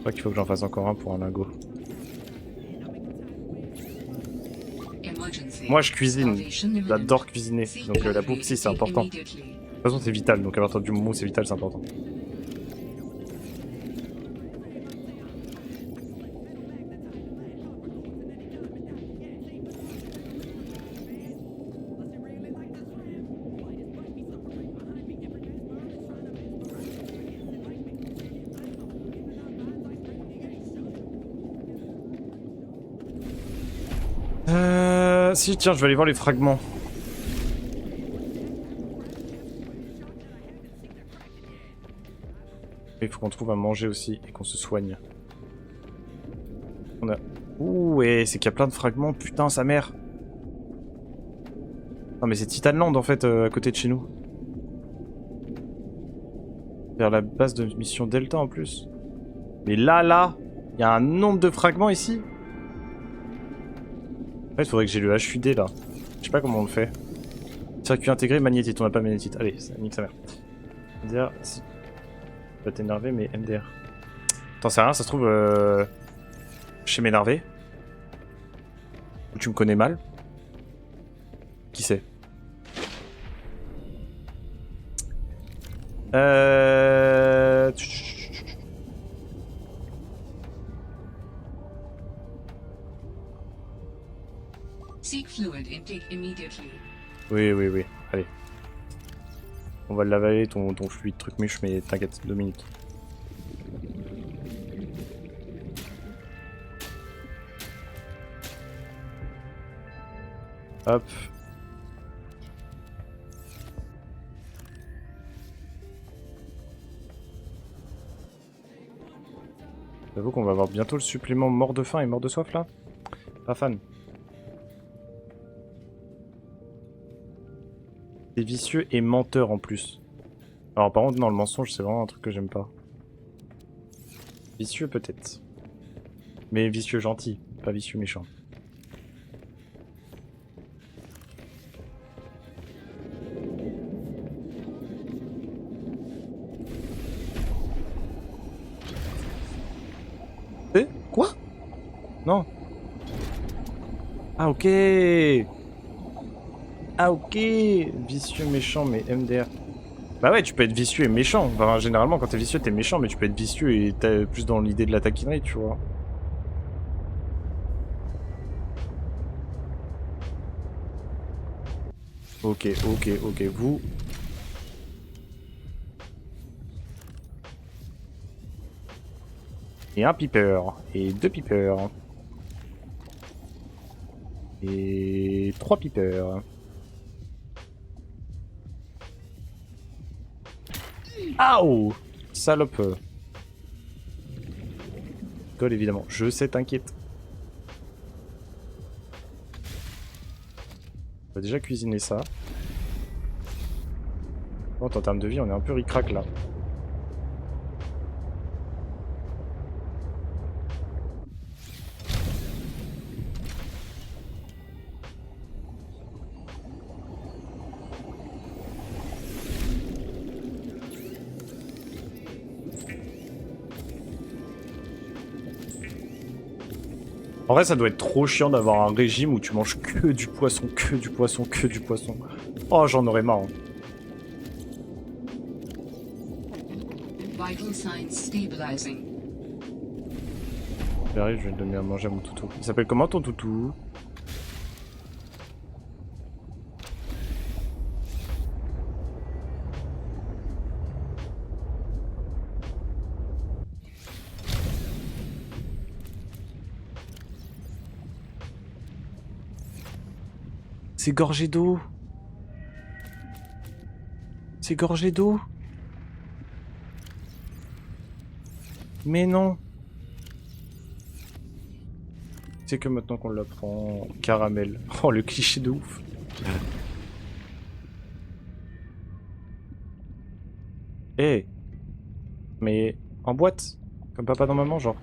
crois qu'il faut que j'en fasse encore un pour un lingot. Emergency. Moi je cuisine, Starvation imminent. j'adore cuisiner, Seek donc la elevator bouffe si c'est seat important. De immediately. toute façon c'est vital, donc à partir du moment où c'est vital c'est important. Si tiens je vais aller voir les fragments. Il faut qu'on trouve à manger aussi et qu'on se soigne. On a... Ouh ouais, c'est qu'il y a plein de fragments, putain sa mère. Non mais c'est Titanland en fait à côté de chez nous. Vers la base de mission Delta en plus. Mais là, il y a un nombre de fragments ici. En fait, il faudrait que j'ai le HUD là. Je sais pas comment on le fait. Circuit intégré, magnétite. On a pas magnétite. Allez, ça nique sa mère. MDR. Si... Tu vas t'énerver, mais MDR. T'en sais rien, ça se trouve. Je sais m'énerver. Ou tu me connais mal. Qui sait? Seek fluid intake immediately. Oui. Allez. On va l'avaler ton fluide truc muche, mais t'inquiète, 2 minutes. Hop. J'avoue qu'on va avoir bientôt le supplément mort de faim et mort de soif là. Pas fan. C'est vicieux et menteur en plus. Alors par contre, non, le mensonge c'est vraiment un truc que j'aime pas. Vicieux peut-être. Mais vicieux gentil, pas vicieux méchant. Quoi? Non. Ah ok. Ah ok. Vicieux, méchant, mais MDR. Bah ouais, tu peux être vicieux et méchant. Enfin, généralement, quand t'es vicieux, t'es méchant, mais tu peux être vicieux et t'es plus dans l'idée de la taquinerie, tu vois. Ok, vous... Et un piper. Et 2 pipers. Et 3 pipers. Aouh! Salope. Colle évidemment. Je sais, t'inquiète. On va déjà cuisiner ça. Bon, en termes de vie, on est un peu ric-rac là. En vrai, ça doit être trop chiant d'avoir un régime où tu manges que du poisson, que du poisson, que du poisson. Oh, j'en aurais marre. Vital signs stabilizing. J'arrive, je vais donner à manger à mon toutou. Il s'appelle comment ton toutou? C'est gorgé d'eau. C'est gorgé d'eau. Mais non. C'est que maintenant qu'on l'apprend. Caramel. Oh, le cliché de ouf. Eh. Mais en boîte. Comme papa dans maman, genre.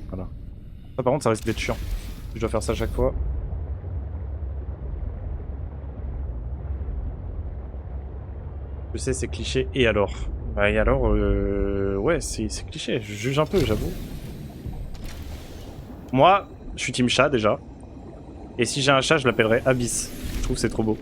Voilà. Ça, par contre, ça risque d'être chiant. Je dois faire ça à chaque fois. Je sais, c'est cliché. Et alors? Bah, et alors, ouais, c'est cliché. Je juge un peu, j'avoue. Moi, je suis team chat déjà. Et si j'ai un chat, je l'appellerai Abyss. Je trouve que c'est trop beau.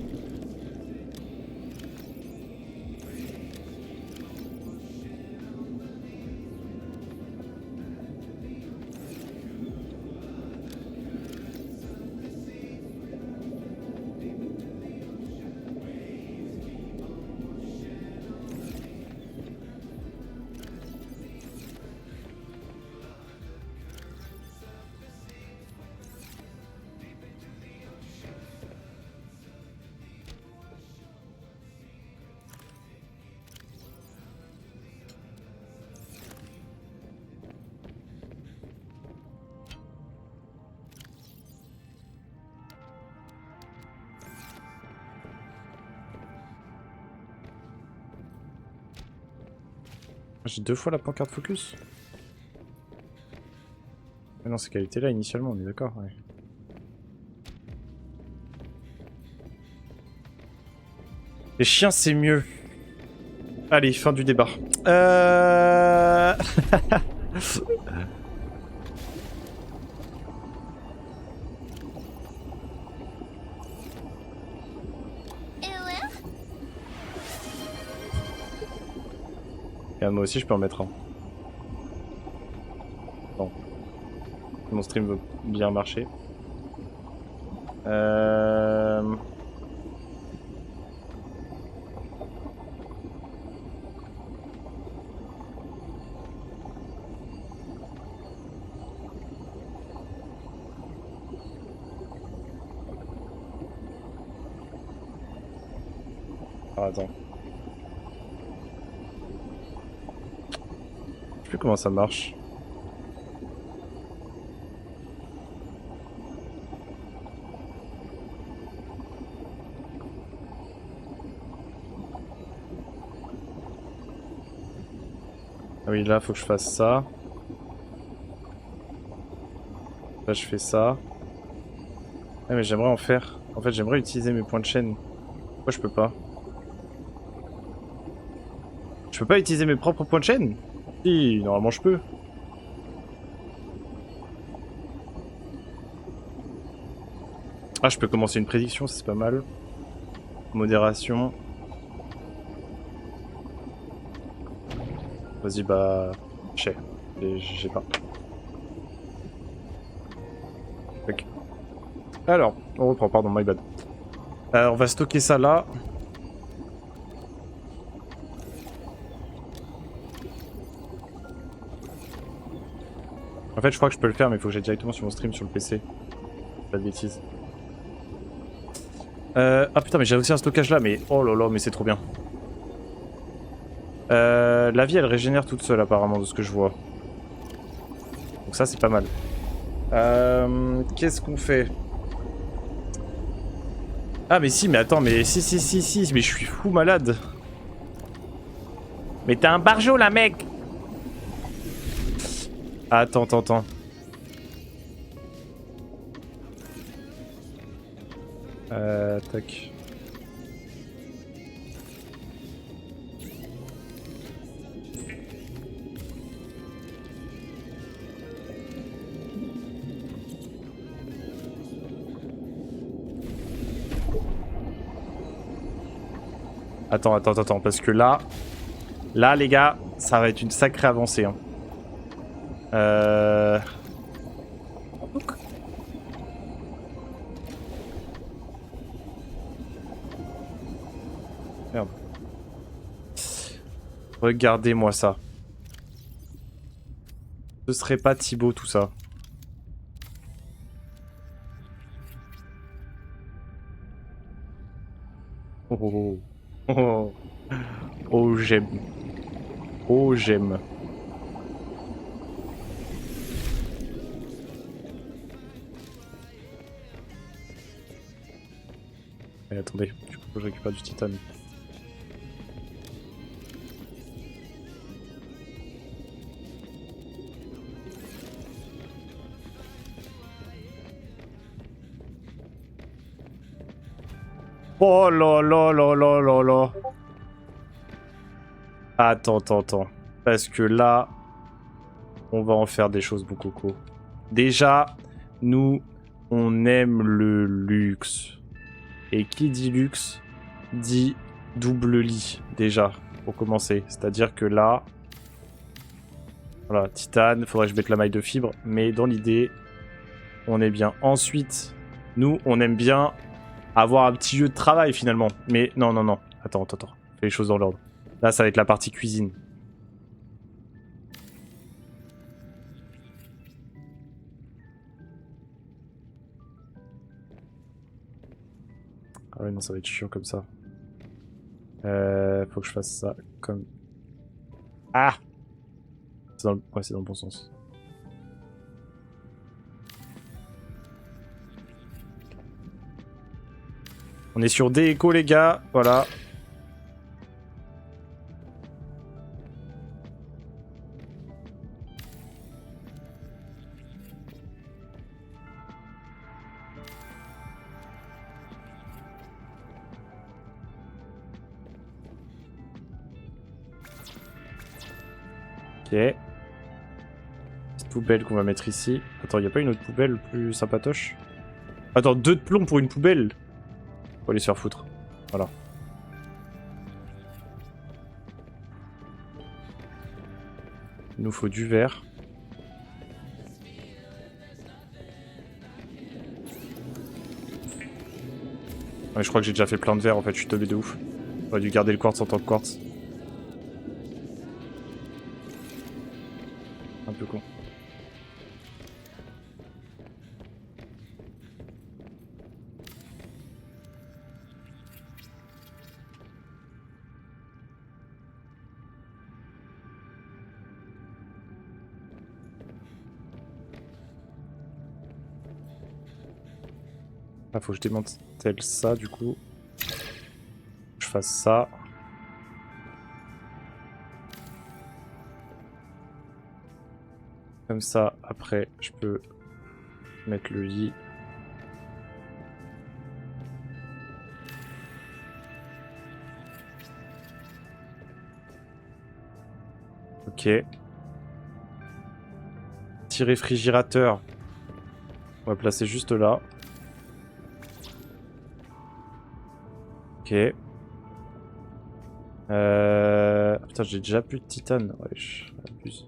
J'ai 2 fois la pancarte focus. Ah non, c'est qu'elle était là initialement, on est d'accord, ouais. Les chiens, c'est mieux. Allez, fin du débat. Et moi aussi, je peux en mettre un. Bon. Mon stream veut bien marcher. Ah, attends. Je sais plus comment ça marche. Ah oui, là, faut que je fasse ça. Là, je fais ça. Ah, mais j'aimerais en faire. En fait, j'aimerais utiliser mes points de chaîne. Pourquoi je peux pas? Je peux pas utiliser mes propres points de chaîne? Si, normalement je peux. Ah, je peux commencer une prédiction, c'est pas mal. Modération. Vas-y, bah... j'ai pas. Ok. Alors, on reprend, pardon, my bad. On va stocker ça là. En fait, je crois que je peux le faire, mais il faut que j'aille directement sur mon stream sur le PC. Pas de bêtises. Ah putain, mais j'ai aussi un stockage là, mais oh là là, mais c'est trop bien. La vie, elle régénère toute seule, apparemment, de ce que je vois. Donc ça, c'est pas mal. Qu'est-ce qu'on fait? Ah, mais si, mais attends, mais si, mais je suis fou malade. Mais t'es un barjot, là, mec! Attends. Tac. Attends, parce que là, les gars, ça va être une sacrée avancée. Hein. Merde. Regardez-moi ça. Ce serait pas Thibaut tout ça. Oh, j'aime. Oh, j'aime. Et attendez, du coup, je récupère du titane. Oh là là là là là là. Attends. Parce que là, on va en faire des choses, mon coco. Déjà, nous, on aime le luxe. Et qui dit luxe, dit double lit, déjà, pour commencer. C'est-à-dire que là... Voilà, titane, faudrait que je mette la maille de fibre. Mais dans l'idée, on est bien. Ensuite, nous, on aime bien avoir un petit lieu de travail, finalement. Mais non. Attends. Fais les choses dans l'ordre. Là, ça va être la partie cuisine. Ah ouais, non, ça va être chiant comme ça. Faut que je fasse ça comme... Ah! Ouais, c'est dans le bon sens. On est sur des échos, les gars. Voilà. Ok. Petite poubelle qu'on va mettre ici. Attends, y a pas une autre poubelle plus sympatoche? Attends, 2 de plomb pour une poubelle? Faut aller se faire foutre. Voilà. Il nous faut du verre. Ouais, je crois que j'ai déjà fait plein de verres en fait, je suis teubé de ouf. J'aurais dû garder le quartz en tant que quartz. Un peu con. Ah, faut que je démantèle ça du coup. Je fasse ça. Comme ça, après, je peux mettre le lit. Ok. Petit réfrigérateur. On va placer juste là. Ok. Putain, j'ai déjà plus de titane. Ouais, j'abuse.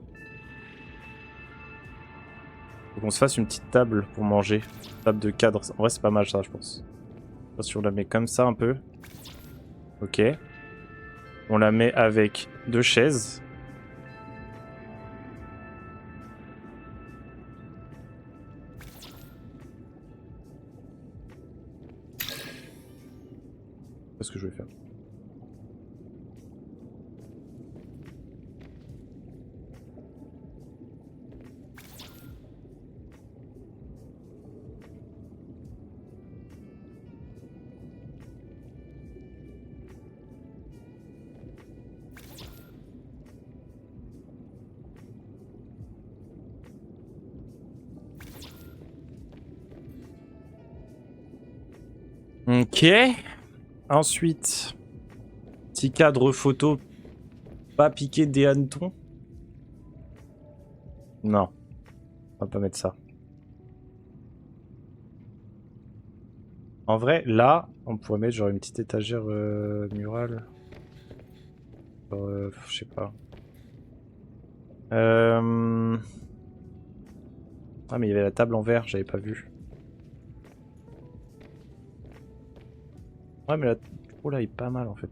Faut qu'on se fasse une petite table pour manger. Table de cadre. En vrai, c'est pas mal ça, je pense. Je sais pas si on la met comme ça un peu. Ok. On la met avec 2 chaises. Qu'est-ce que je vais faire? Ok. Ensuite, petit cadre photo. Pas piquer des hannetons. Non. On va pas mettre ça. En vrai, là, on pourrait mettre genre une petite étagère murale. Je sais pas. Ah mais il y avait la table en verre, j'avais pas vu. Ouais mais la... Oh là, il est pas mal en fait.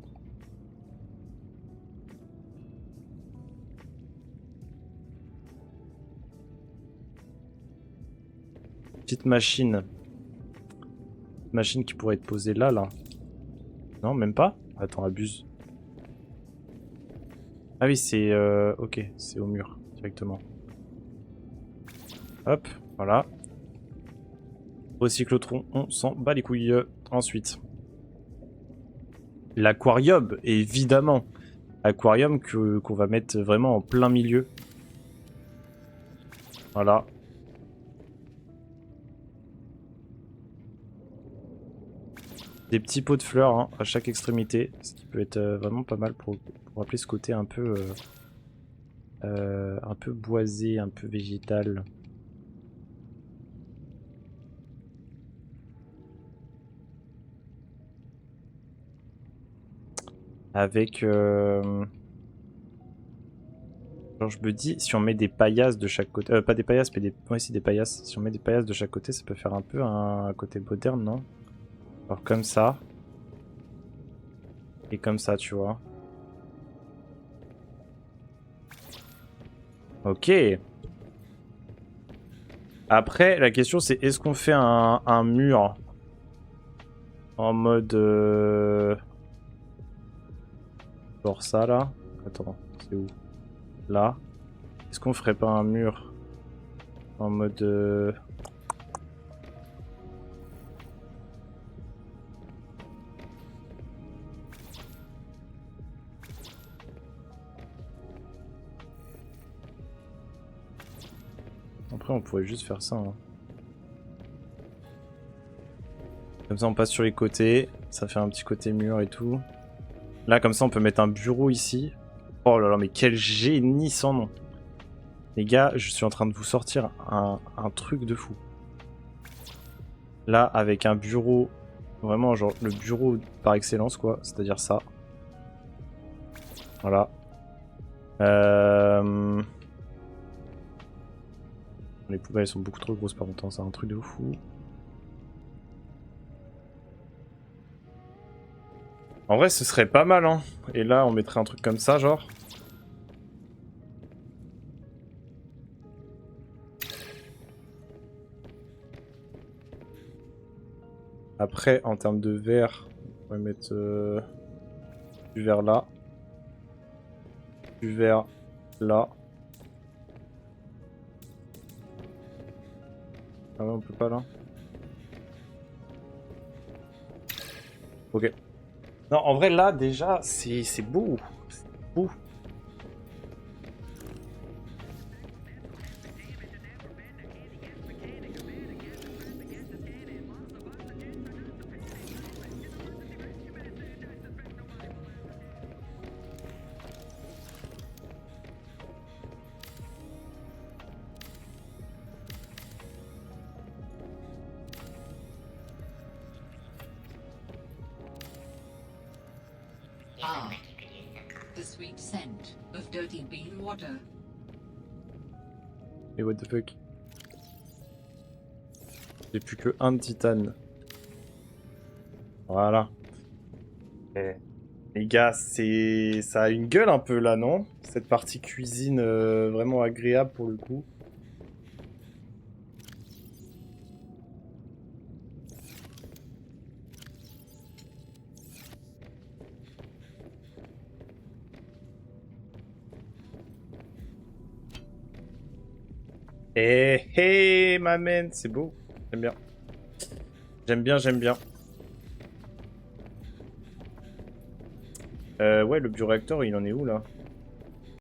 Petite machine. Machine qui pourrait être posée là, là. Non, même pas? Attends, abuse. Ah oui, c'est... Ok, c'est au mur, directement. Hop, voilà. Recyclotron, on s'en bat les couilles. Ensuite. L'aquarium, évidemment. Aquarium qu'on va mettre vraiment en plein milieu. Voilà. Des petits pots de fleurs hein, à chaque extrémité, ce qui peut être vraiment pas mal pour rappeler ce côté un peu boisé, un peu végétal. Avec... Genre je me dis, si on met des paillasses de chaque côté... pas des paillasses, mais des... Ouais, si des paillasses. Si on met des paillasses de chaque côté, ça peut faire un peu un côté moderne, non? Alors comme ça. Et comme ça, tu vois. Ok. Après, la question c'est, est-ce qu'on fait un mur en mode... Genre ça, là? Attends, c'est où? Là. Est-ce qu'on ferait pas un mur en mode... Après on pourrait juste faire ça. Hein. Comme ça on passe sur les côtés, ça fait un petit côté mur et tout. Là comme ça on peut mettre un bureau ici. Oh là là mais quel génie sans nom. Les gars, je suis en train de vous sortir un truc de fou. Là avec un bureau, vraiment genre le bureau par excellence quoi, c'est-à-dire ça. Voilà. Les poubelles sont beaucoup trop grosses par contre, c'est un truc de fou. En vrai, ce serait pas mal, hein. Et là, on mettrait un truc comme ça, genre. Après, en termes de verre, on pourrait mettre du verre là. Du verre là. Ah ouais, on peut pas là. Ok. Non, en vrai, là, déjà, c'est beau. C'est beau. Ah, the sweet scent of dirty bean water. Et what the fuck. J'ai plus que un de titane. Voilà. Et les gars, ça a une gueule un peu là, non? Cette partie cuisine vraiment agréable pour le coup. Eh hey, ma man, c'est beau. J'aime bien. J'aime bien, j'aime bien. Ouais, le bioréacteur, il en est où là?